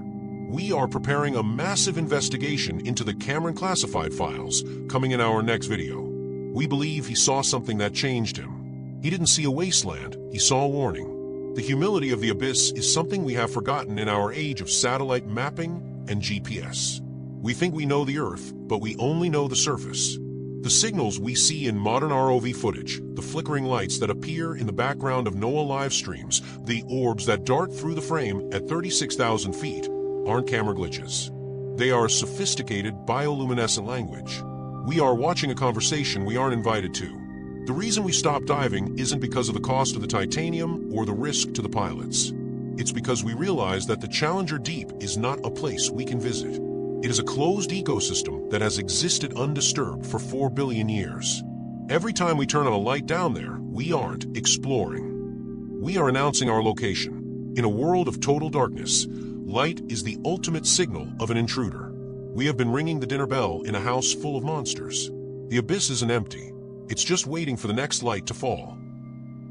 We are preparing a massive investigation into the Cameron classified files, coming in our next video. We believe he saw something that changed him. He didn't see a wasteland, he saw a warning. The humility of the abyss is something we have forgotten in our age of satellite mapping and GPS. We think we know the Earth, but we only know the surface. The signals we see in modern ROV footage, the flickering lights that appear in the background of NOAA live streams, the orbs that dart through the frame at 36,000 feet, aren't camera glitches. They are a sophisticated bioluminescent language. We are watching a conversation we aren't invited to. The reason we stopped diving isn't because of the cost of the titanium or the risk to the pilots. It's because we realize that the Challenger Deep is not a place we can visit. It is a closed ecosystem that has existed undisturbed for 4 billion years. Every time we turn on a light down there, we aren't exploring. We are announcing our location. In a world of total darkness, light is the ultimate signal of an intruder. We have been ringing the dinner bell in a house full of monsters. The abyss isn't empty. It's just waiting for the next light to fall.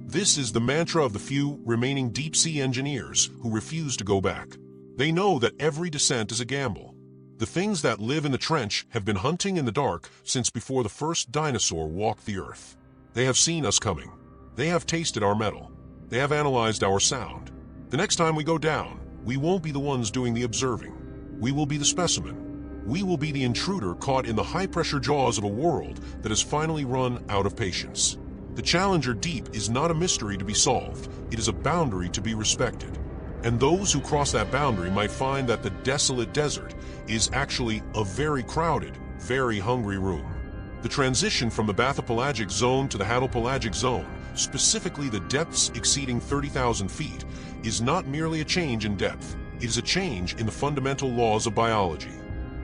This is the mantra of the few remaining deep-sea engineers who refuse to go back. They know that every descent is a gamble. The things that live in the trench have been hunting in the dark since before the first dinosaur walked the earth. They have seen us coming. They have tasted our metal. They have analyzed our sound. The next time we go down, we won't be the ones doing the observing. We will be the specimen. We will be the intruder caught in the high-pressure jaws of a world that has finally run out of patience. The Challenger Deep is not a mystery to be solved. It is a boundary to be respected. And those who cross that boundary might find that the desolate desert is actually a very crowded, very hungry room. The transition from the bathypelagic zone to the hadopelagic zone, specifically the depths exceeding 30,000 feet, is not merely a change in depth. It is a change in the fundamental laws of biology.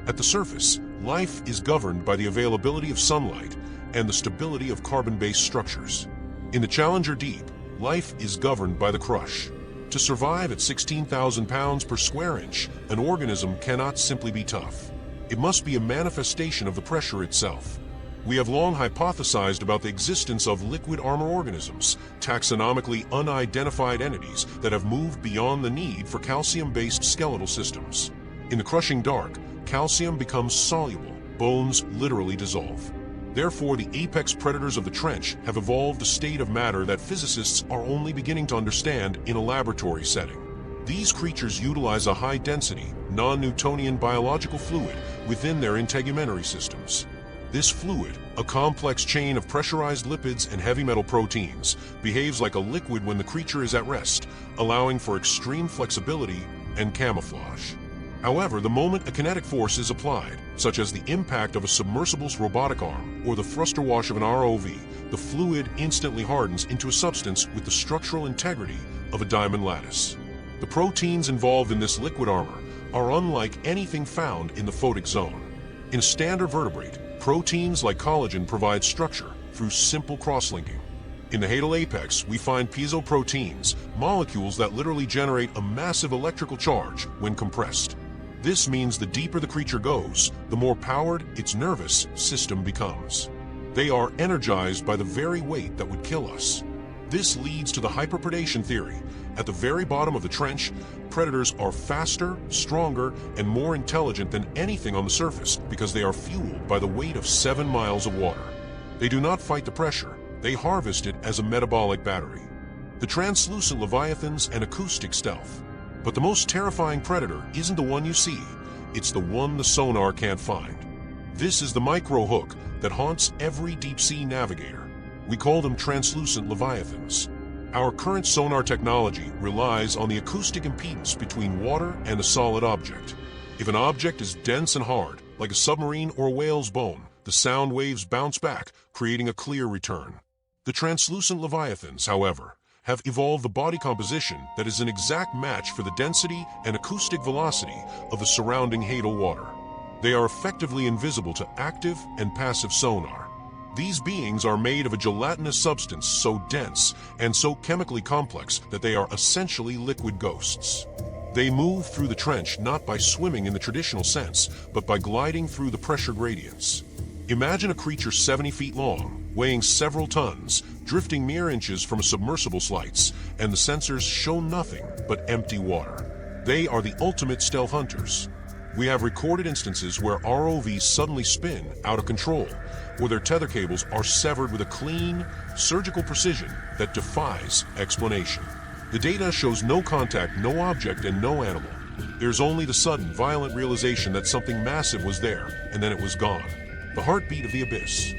At the surface, life is governed by the availability of sunlight and the stability of carbon-based structures. In the Challenger Deep, life is governed by the crush. To survive at 16,000 pounds per square inch, an organism cannot simply be tough. It must be a manifestation of the pressure itself. We have long hypothesized about the existence of liquid armor organisms, taxonomically unidentified entities that have moved beyond the need for calcium-based skeletal systems. In the crushing dark, calcium becomes soluble, bones literally dissolve. Therefore, the apex predators of the trench have evolved a state of matter that physicists are only beginning to understand in a laboratory setting. These creatures utilize a high-density, non-Newtonian biological fluid within their integumentary systems. This fluid, a complex chain of pressurized lipids and heavy metal proteins, behaves like a liquid when the creature is at rest, allowing for extreme flexibility and camouflage. However, the moment a kinetic force is applied, such as the impact of a submersible's robotic arm or the thruster wash of an ROV, the fluid instantly hardens into a substance with the structural integrity of a diamond lattice. The proteins involved in this liquid armor are unlike anything found in the photic zone. In a standard vertebrate, proteins like collagen provide structure through simple cross-linking. In the hadal apex, we find piezoproteins, molecules that literally generate a massive electrical charge when compressed. This means the deeper the creature goes, the more powered its nervous system becomes. They are energized by the very weight that would kill us. This leads to the hyperpredation theory. At the very bottom of the trench, predators are faster, stronger, and more intelligent than anything on the surface because they are fueled by the weight of 7 miles of water. They do not fight the pressure. They harvest it as a metabolic battery. The translucent leviathans and acoustic stealth. But the most terrifying predator isn't the one you see, it's the one the sonar can't find. This is the micro-hook that haunts every deep-sea navigator. We call them translucent leviathans. Our current sonar technology relies on the acoustic impedance between water and a solid object. If an object is dense and hard, like a submarine or a whale's bone, the sound waves bounce back, creating a clear return. The translucent leviathans, however, have evolved a body composition that is an exact match for the density and acoustic velocity of the surrounding hadal water. They are effectively invisible to active and passive sonar. These beings are made of a gelatinous substance so dense and so chemically complex that they are essentially liquid ghosts. They move through the trench not by swimming in the traditional sense, but by gliding through the pressure gradients. Imagine a creature 70 feet long, weighing several tons, drifting mere inches from a submersible slice, and the sensors show nothing but empty water. They are the ultimate stealth hunters. We have recorded instances where ROVs suddenly spin out of control, where their tether cables are severed with a clean, surgical precision that defies explanation. The data shows no contact, no object, and no animal. There's only the sudden, violent realization that something massive was there, and then it was gone. The heartbeat of the abyss.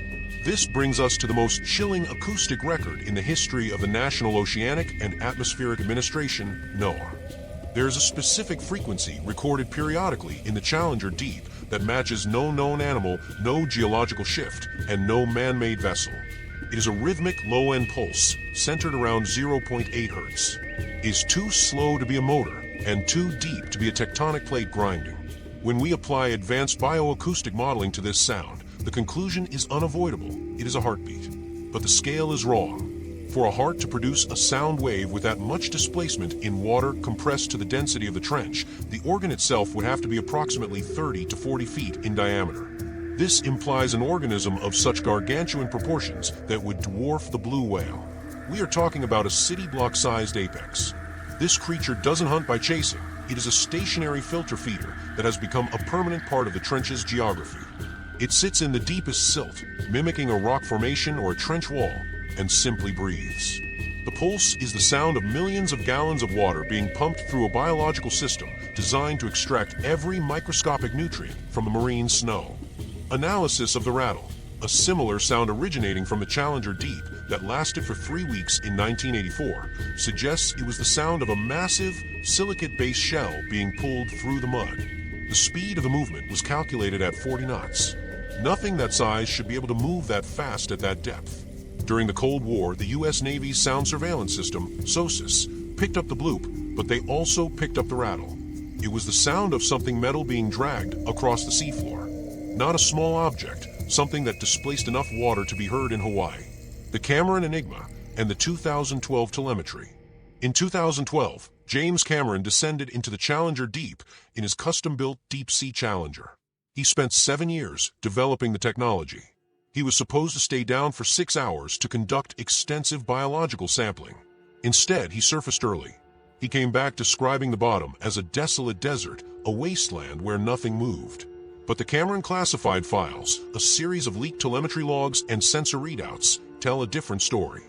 This brings us to the most chilling acoustic record in the history of the National Oceanic and Atmospheric Administration, NOAA. There is a specific frequency recorded periodically in the Challenger Deep that matches no known animal, no geological shift, and no man-made vessel. It is a rhythmic low-end pulse centered around 0.8 Hz. It is too slow to be a motor and too deep to be a tectonic plate grinding. When we apply advanced bioacoustic modeling to this sound, the conclusion is unavoidable. It is a heartbeat. But the scale is wrong. For a heart to produce a sound wave with that much displacement in water compressed to the density of the trench, the organ itself would have to be approximately 30 to 40 feet in diameter. This implies an organism of such gargantuan proportions that would dwarf the blue whale. We are talking about a city block-sized apex. This creature doesn't hunt by chasing. It is a stationary filter feeder that has become a permanent part of the trench's geography. It sits in the deepest silt, mimicking a rock formation or a trench wall, and simply breathes. The pulse is the sound of millions of gallons of water being pumped through a biological system designed to extract every microscopic nutrient from the marine snow. Analysis of the rattle, a similar sound originating from the Challenger Deep that lasted for 3 weeks in 1984, suggests it was the sound of a massive, silicate-based shell being pulled through the mud. The speed of the movement was calculated at 40 knots. Nothing that size should be able to move that fast at that depth. During the Cold War, the U.S. Navy's sound surveillance system, SOSUS, picked up the bloop, but they also picked up the rattle. It was the sound of something metal being dragged across the seafloor. Not a small object, something that displaced enough water to be heard in Hawaii. The Cameron Enigma and the 2012 telemetry. In 2012, James Cameron descended into the Challenger Deep in his custom-built deep-sea Challenger. He spent 7 years developing the technology. He was supposed to stay down for 6 hours to conduct extensive biological sampling. Instead, he surfaced early. He came back describing the bottom as a desolate desert, a wasteland where nothing moved. But the Cameron classified files, a series of leaked telemetry logs and sensor readouts, tell a different story.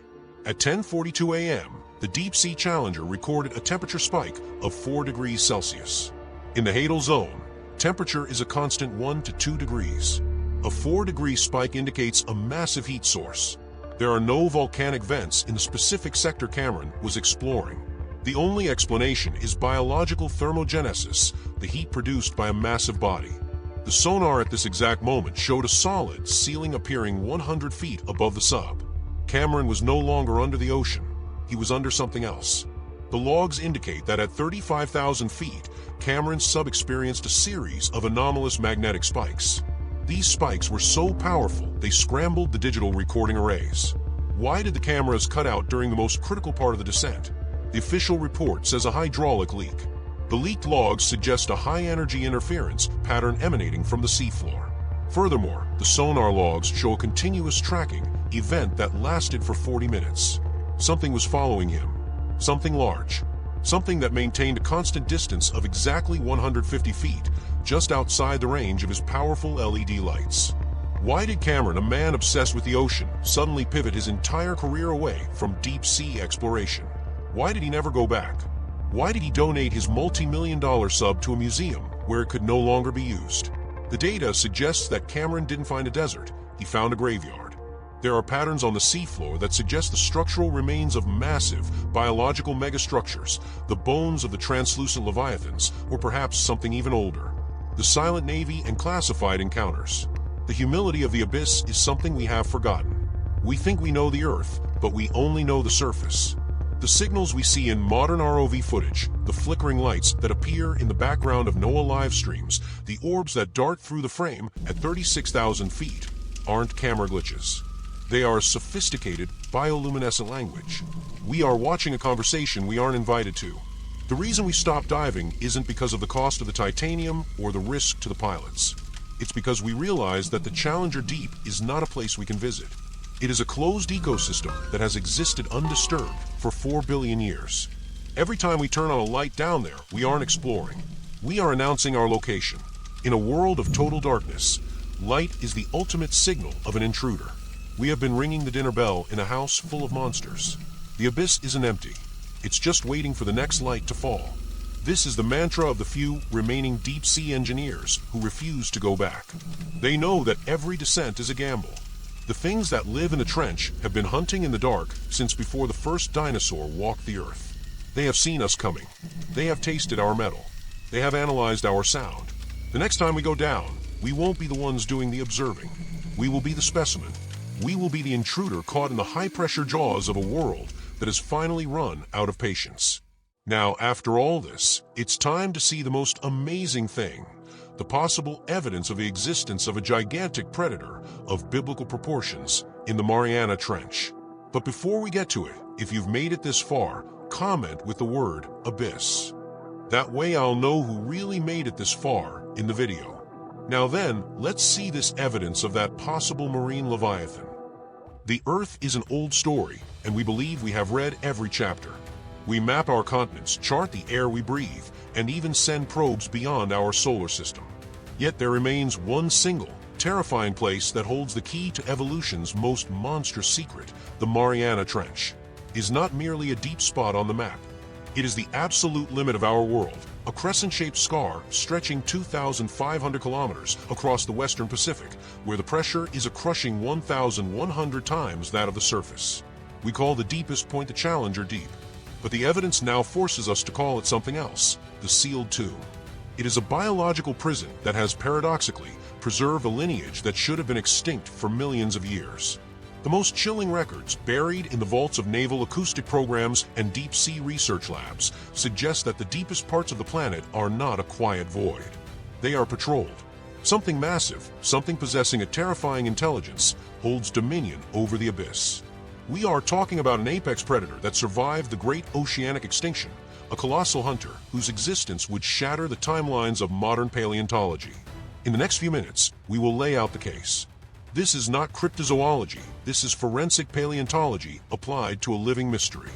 At 10:42 a.m., the deep-sea Challenger recorded a temperature spike of 4 degrees Celsius. In the Hadal zone, temperature is a constant 1 to 2 degrees. A 4-degree spike indicates a massive heat source. There are no volcanic vents in the specific sector Cameron was exploring. The only explanation is biological thermogenesis, the heat produced by a massive body. The sonar at this exact moment showed a solid ceiling appearing 100 feet above the sub. Cameron was no longer under the ocean. He was under something else. The logs indicate that at 35,000 feet, Cameron's sub experienced a series of anomalous magnetic spikes. These spikes were so powerful, they scrambled the digital recording arrays. Why did the cameras cut out during the most critical part of the descent? The official report says a hydraulic leak. The leaked logs suggest a high-energy interference pattern emanating from the seafloor. Furthermore, the sonar logs show a continuous tracking event that lasted for 40 minutes. Something was following him. Something large. Something that maintained a constant distance of exactly 150 feet, just outside the range of his powerful LED lights. Why did Cameron, a man obsessed with the ocean, suddenly pivot his entire career away from deep-sea exploration? Why did he never go back? Why did he donate his multi-million-dollar sub to a museum where it could no longer be used? The data suggests that Cameron didn't find a desert, he found a graveyard. There are patterns on the seafloor that suggest the structural remains of massive, biological megastructures, the bones of the translucent leviathans, or perhaps something even older. The Silent Navy and classified encounters. The humility of the abyss is something we have forgotten. We think we know the Earth, but we only know the surface. The signals we see in modern ROV footage, the flickering lights that appear in the background of NOAA live streams, the orbs that dart through the frame at 36,000 feet, aren't camera glitches. They are a sophisticated, bioluminescent language. We are watching a conversation we aren't invited to. The reason we stopped diving isn't because of the cost of the titanium or the risk to the pilots. It's because we realize that the Challenger Deep is not a place we can visit. It is a closed ecosystem that has existed undisturbed for 4 billion years. Every time we turn on a light down there, we aren't exploring. We are announcing our location. In a world of total darkness, light is the ultimate signal of an intruder. We have been ringing the dinner bell in a house full of monsters. The abyss isn't empty. It's just waiting for the next light to fall. This is the mantra of the few remaining deep-sea engineers who refuse to go back. They know that every descent is a gamble. The things that live in the trench have been hunting in the dark since before the first dinosaur walked the earth. They have seen us coming. They have tasted our metal. They have analyzed our sound. The next time we go down, we won't be the ones doing the observing. We will be the specimen. We will be the intruder caught in the high-pressure jaws of a world that has finally run out of patience. Now, after all this, it's time to see the most amazing thing, the possible evidence of the existence of a gigantic predator of biblical proportions in the Mariana Trench. But before we get to it, if you've made it this far, comment with the word abyss. That way I'll know who really made it this far in the video. Now then, let's see this evidence of that possible marine leviathan. The Earth is an old story, and we believe we have read every chapter. We map our continents, chart the air we breathe, and even send probes beyond our solar system. Yet there remains one single, terrifying place that holds the key to evolution's most monstrous secret. The Mariana Trench is not merely a deep spot on the map. It is the absolute limit of our world, a crescent-shaped scar stretching 2,500 kilometers across the western Pacific, where the pressure is a crushing 1,100 times that of the surface. We call the deepest point the Challenger Deep, but the evidence now forces us to call it something else: the sealed tomb. It is a biological prison that has paradoxically preserved a lineage that should have been extinct for millions of years. The most chilling records, buried in the vaults of naval acoustic programs and deep-sea research labs, suggest that the deepest parts of the planet are not a quiet void. They are patrolled. Something massive, something possessing a terrifying intelligence, holds dominion over the abyss. We are talking about an apex predator that survived the great oceanic extinction, a colossal hunter whose existence would shatter the timelines of modern paleontology. In the next few minutes, we will lay out the case. This is not cryptozoology, this is forensic paleontology applied to a living mystery.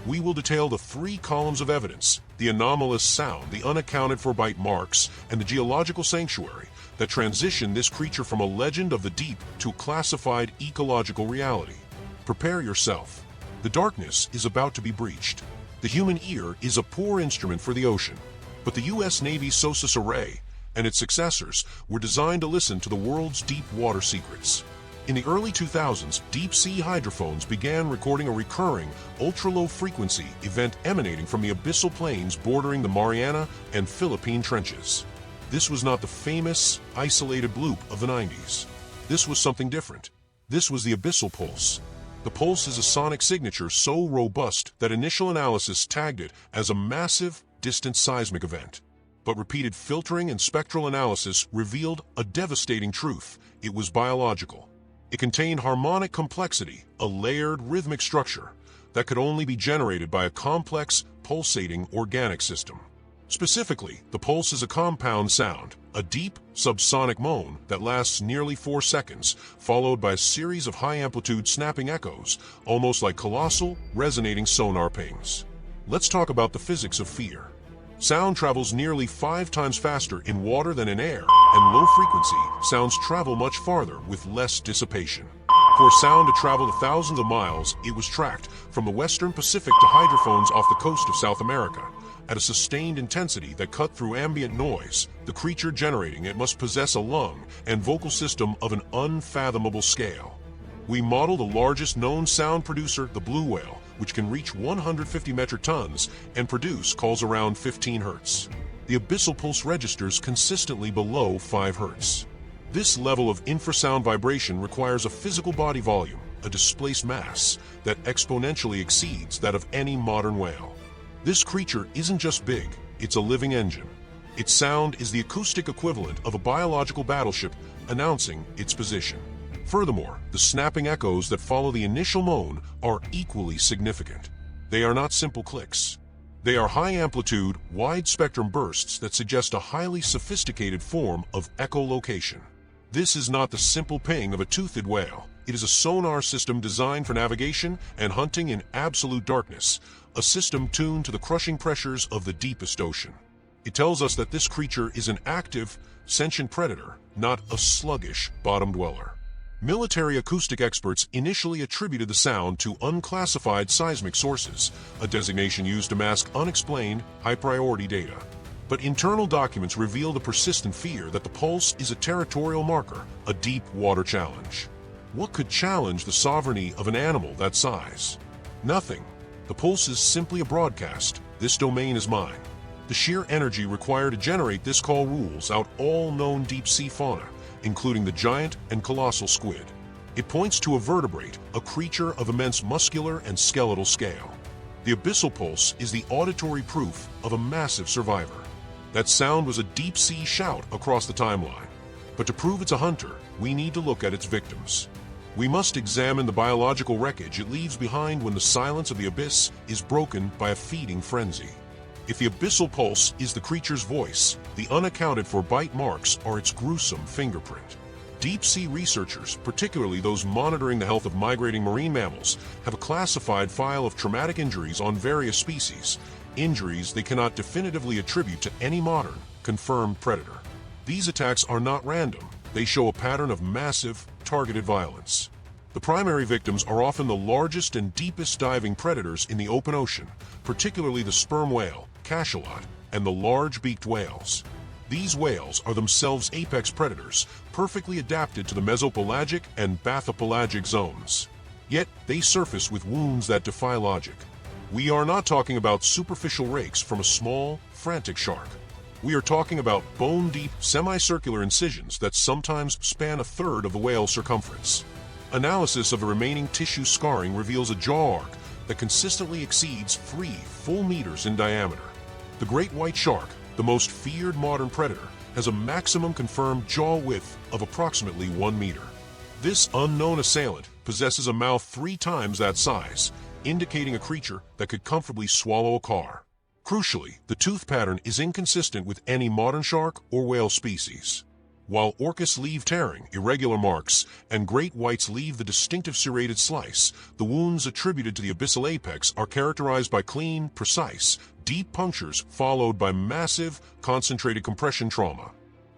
We will detail the 3 columns of evidence: the anomalous sound, the unaccounted-for bite marks, and the geological sanctuary that transition this creature from a legend of the deep to a classified ecological reality. Prepare yourself. The darkness is about to be breached. The human ear is a poor instrument for the ocean, but the U.S. Navy's SOSUS array and its successors were designed to listen to the world's deep water secrets. In the early 2000s, deep-sea hydrophones began recording a recurring, ultra-low frequency event emanating from the abyssal plains bordering the Mariana and Philippine trenches. This was not the famous, isolated bloop of the 90s. This was something different. This was the abyssal pulse. The pulse is a sonic signature so robust that initial analysis tagged it as a massive, distant seismic event. But repeated filtering and spectral analysis revealed a devastating truth: it was biological. It contained harmonic complexity, a layered rhythmic structure that could only be generated by a complex, pulsating organic system. Specifically, the pulse is a compound sound, a deep, subsonic moan that lasts nearly 4 seconds, followed by a series of high-amplitude snapping echoes, almost like colossal, resonating sonar pings. Let's talk about the physics of fear. Sound travels nearly 5 times faster in water than in air, and low-frequency sounds travel much farther with less dissipation. For sound to travel to thousands of miles, it was tracked from the western Pacific to hydrophones off the coast of South America. At a sustained intensity that cut through ambient noise, the creature generating it must possess a lung and vocal system of an unfathomable scale. We model the largest known sound producer, the blue whale, which can reach 150 metric tons and produce calls around 15 hertz. The abyssal pulse registers consistently below 5 hertz. This level of infrasound vibration requires a physical body volume, a displaced mass, that exponentially exceeds that of any modern whale. This creature isn't just big, it's a living engine. Its sound is the acoustic equivalent of a biological battleship announcing its position. Furthermore, the snapping echoes that follow the initial moan are equally significant. They are not simple clicks. They are high-amplitude, wide-spectrum bursts that suggest a highly sophisticated form of echolocation. This is not the simple ping of a toothed whale. It is a sonar system designed for navigation and hunting in absolute darkness, a system tuned to the crushing pressures of the deepest ocean. It tells us that this creature is an active, sentient predator, not a sluggish bottom dweller. Military acoustic experts initially attributed the sound to unclassified seismic sources, a designation used to mask unexplained, high-priority data. But internal documents reveal the persistent fear that the pulse is a territorial marker, a deep water challenge. What could challenge the sovereignty of an animal that size? Nothing. The pulse is simply a broadcast. This domain is mine. The sheer energy required to generate this call rules out all known deep-sea fauna, including the giant and colossal squid. It points to a vertebrate, a creature of immense muscular and skeletal scale. The abyssal pulse is the auditory proof of a massive survivor. That sound was a deep-sea shout across the timeline. But to prove it's a hunter, we need to look at its victims. We must examine the biological wreckage it leaves behind when the silence of the abyss is broken by a feeding frenzy. If the abyssal pulse is the creature's voice, the unaccounted for bite marks are its gruesome fingerprint. Deep-sea researchers, particularly those monitoring the health of migrating marine mammals, have a classified file of traumatic injuries on various species, injuries they cannot definitively attribute to any modern, confirmed predator. These attacks are not random. They show a pattern of massive, targeted violence. The primary victims are often the largest and deepest diving predators in the open ocean, particularly the sperm whale, cachalot, and the large-beaked whales. These whales are themselves apex predators, perfectly adapted to the mesopelagic and bathopelagic zones. Yet, they surface with wounds that defy logic. We are not talking about superficial rakes from a small, frantic shark. We are talking about bone-deep, semicircular incisions that sometimes span a third of the whale's circumference. Analysis of the remaining tissue scarring reveals a jaw arc that consistently exceeds 3 full meters in diameter. The great white shark, the most feared modern predator, has a maximum confirmed jaw width of approximately 1 meter. This unknown assailant possesses a mouth 3 times that size, indicating a creature that could comfortably swallow a car. Crucially, the tooth pattern is inconsistent with any modern shark or whale species. While orcas leave tearing, irregular marks, and great whites leave the distinctive serrated slice, the wounds attributed to the abyssal apex are characterized by clean, precise, deep punctures followed by massive, concentrated compression trauma.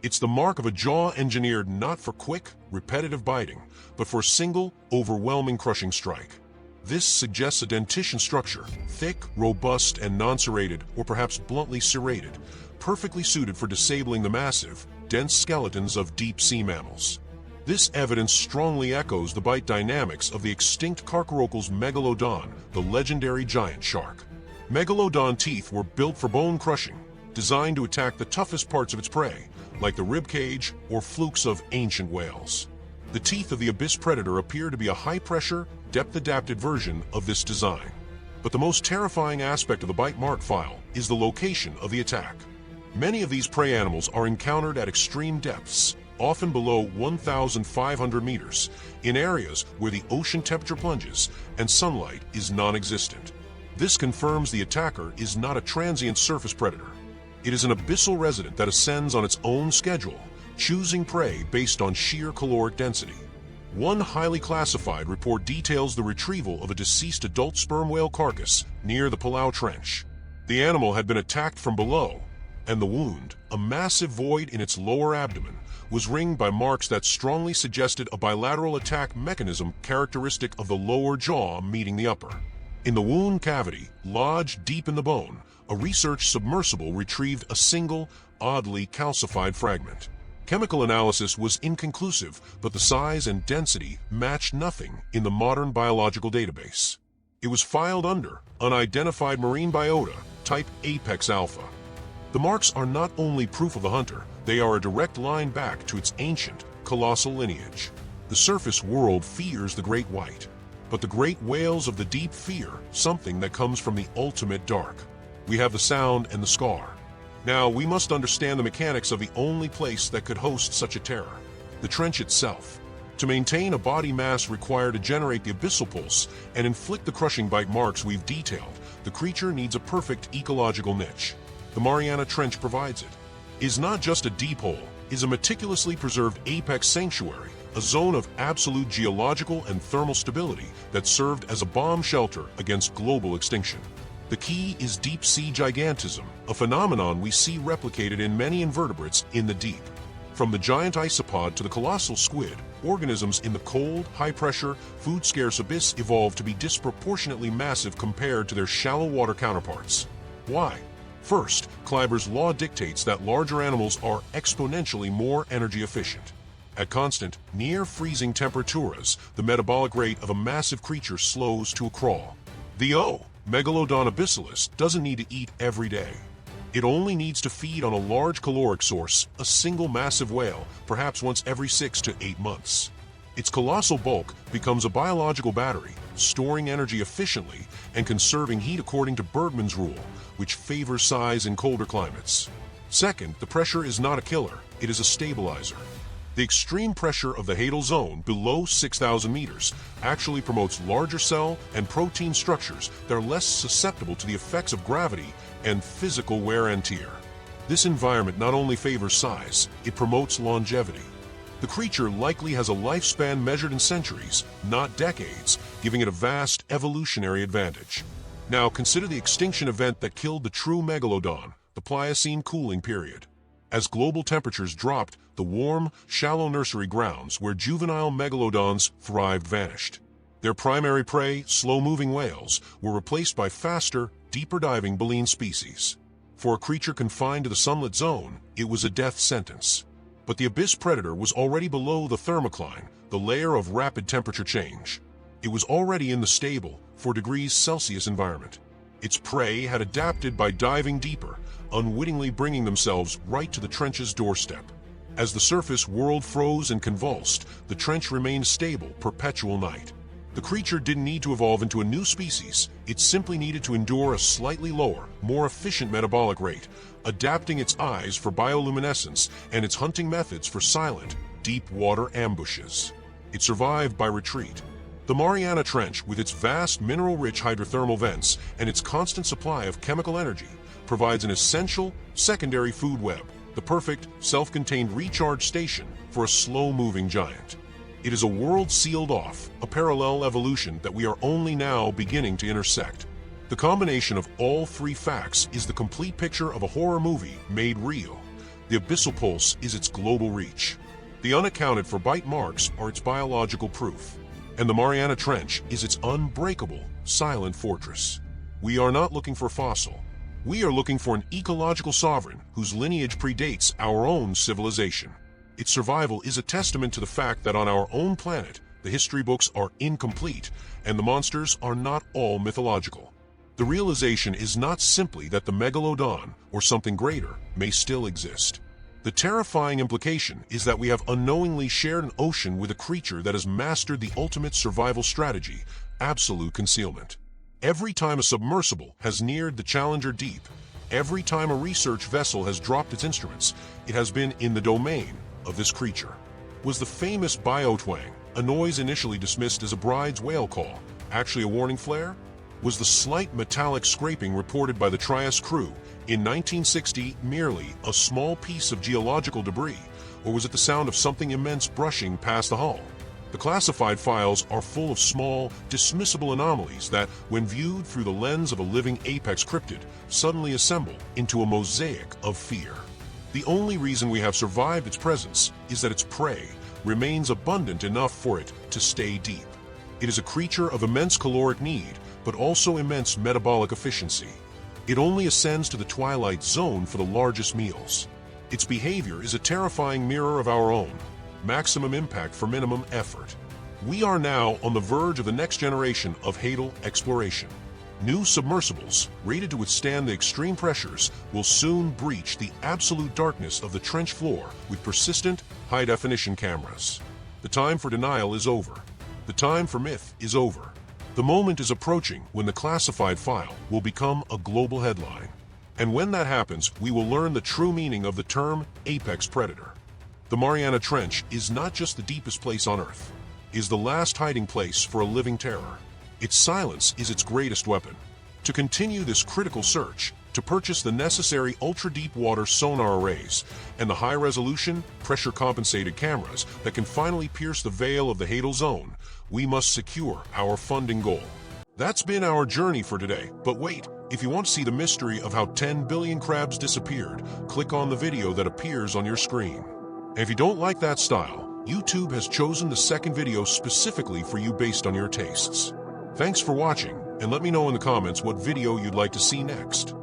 It's the mark of a jaw engineered not for quick, repetitive biting, but for a single, overwhelming crushing strike. This suggests a dentition structure, thick, robust, and non-serrated, or perhaps bluntly serrated, perfectly suited for disabling the massive, dense skeletons of deep-sea mammals. This evidence strongly echoes the bite dynamics of the extinct Carcharocal's megalodon, the legendary giant shark. Megalodon teeth were built for bone crushing, designed to attack the toughest parts of its prey, like the rib cage or flukes of ancient whales. The teeth of the abyss predator appear to be a high-pressure, depth-adapted version of this design. But the most terrifying aspect of the bite mark file is the location of the attack. Many of these prey animals are encountered at extreme depths, often below 1,500 meters, in areas where the ocean temperature plunges and sunlight is non-existent. This confirms the attacker is not a transient surface predator. It is an abyssal resident that ascends on its own schedule, choosing prey based on sheer caloric density. One highly classified report details the retrieval of a deceased adult sperm whale carcass near the Palau Trench. The animal had been attacked from below, and the wound, a massive void in its lower abdomen, was ringed by marks that strongly suggested a bilateral attack mechanism characteristic of the lower jaw meeting the upper. In the wound cavity, lodged deep in the bone, a research submersible retrieved a single, oddly calcified fragment. Chemical analysis was inconclusive, but the size and density matched nothing in the modern biological database. It was filed under unidentified marine biota, type Apex Alpha. The marks are not only proof of the hunter, they are a direct line back to its ancient, colossal lineage. The surface world fears the great white, but the great whales of the deep fear something that comes from the ultimate dark. We have the sound and the scar. Now, we must understand the mechanics of the only place that could host such a terror, the trench itself. To maintain a body mass required to generate the abyssal pulse and inflict the crushing bite marks we've detailed, the creature needs a perfect ecological niche. The Mariana Trench provides it. It is not just a deep hole, it is a meticulously preserved apex sanctuary, a zone of absolute geological and thermal stability that served as a bomb shelter against global extinction. The key is deep-sea gigantism, a phenomenon we see replicated in many invertebrates in the deep. From the giant isopod to the colossal squid, organisms in the cold, high-pressure, food-scarce abyss evolved to be disproportionately massive compared to their shallow water counterparts. Why? First, Kleiber's law dictates that larger animals are exponentially more energy efficient. At constant, near-freezing temperaturas, the metabolic rate of a massive creature slows to a crawl. The Megalodon abyssalis doesn't need to eat every day. It only needs to feed on a large caloric source, a single massive whale, perhaps once every 6 to 8 months. Its colossal bulk becomes a biological battery, storing energy efficiently and conserving heat according to Bergmann's rule, which favors size in colder climates. Second, the pressure is not a killer, it is a stabilizer. The extreme pressure of the hadal zone below 6,000 meters actually promotes larger cell and protein structures that are less susceptible to the effects of gravity and physical wear and tear. This environment not only favors size, it promotes longevity. The creature likely has a lifespan measured in centuries, not decades, giving it a vast evolutionary advantage. Now consider the extinction event that killed the true megalodon, the Pliocene cooling period. As global temperatures dropped, the warm, shallow nursery grounds where juvenile megalodons thrived vanished. Their primary prey, slow-moving whales, were replaced by faster, deeper-diving baleen species. For a creature confined to the sunlit zone, it was a death sentence. But the abyss predator was already below the thermocline, the layer of rapid temperature change. It was already in the stable, 4 degrees Celsius environment. Its prey had adapted by diving deeper, unwittingly bringing themselves right to the trench's doorstep. As the surface world froze and convulsed, the trench remained stable, perpetual night. The creature didn't need to evolve into a new species, it simply needed to endure a slightly lower, more efficient metabolic rate, adapting its eyes for bioluminescence and its hunting methods for silent, deep water ambushes. It survived by retreat. The Mariana Trench, with its vast mineral-rich hydrothermal vents and its constant supply of chemical energy, provides an essential, secondary food web, the perfect, self-contained recharge station for a slow-moving giant. It is a world sealed off, a parallel evolution that we are only now beginning to intersect. The combination of all 3 facts is the complete picture of a horror movie made real. The abyssal pulse is its global reach. The unaccounted for bite marks are its biological proof. And the Mariana Trench is its unbreakable, silent fortress. We are not looking for a fossil. We are looking for an ecological sovereign whose lineage predates our own civilization. Its survival is a testament to the fact that on our own planet, the history books are incomplete, and the monsters are not all mythological. The realization is not simply that the megalodon, or something greater, may still exist. The terrifying implication is that we have unknowingly shared an ocean with a creature that has mastered the ultimate survival strategy, absolute concealment. Every time a submersible has neared the Challenger deep, every time a research vessel has dropped its instruments, it has been in the domain of this creature. Was the famous biotwang, a noise initially dismissed as a bride's whale call, actually a warning flare? Was the slight metallic scraping reported by the Trias crew in 1960 merely a small piece of geological debris, or was it the sound of something immense brushing past the hull? The classified files are full of small, dismissible anomalies that, when viewed through the lens of a living apex cryptid, suddenly assemble into a mosaic of fear. The only reason we have survived its presence is that its prey remains abundant enough for it to stay deep. It is a creature of immense caloric need, but also immense metabolic efficiency. It only ascends to the twilight zone for the largest meals. Its behavior is a terrifying mirror of our own. Maximum impact for minimum effort. We are now on the verge of the next generation of hadal exploration. New submersibles, rated to withstand the extreme pressures, will soon breach the absolute darkness of the trench floor with persistent, high-definition cameras. The time for denial is over. The time for myth is over. The moment is approaching when the classified file will become a global headline. And when that happens, we will learn the true meaning of the term apex predator. The Mariana Trench is not just the deepest place on Earth. It is the last hiding place for a living terror. Its silence is its greatest weapon. To continue this critical search, to purchase the necessary ultra-deep water sonar arrays and the high-resolution, pressure-compensated cameras that can finally pierce the veil of the hadal zone, we must secure our funding goal. That's been our journey for today, but wait, if you want to see the mystery of how 10 billion crabs disappeared, click on the video that appears on your screen. And if you don't like that style, YouTube has chosen the second video specifically for you based on your tastes. Thanks for watching, and let me know in the comments what video you'd like to see next.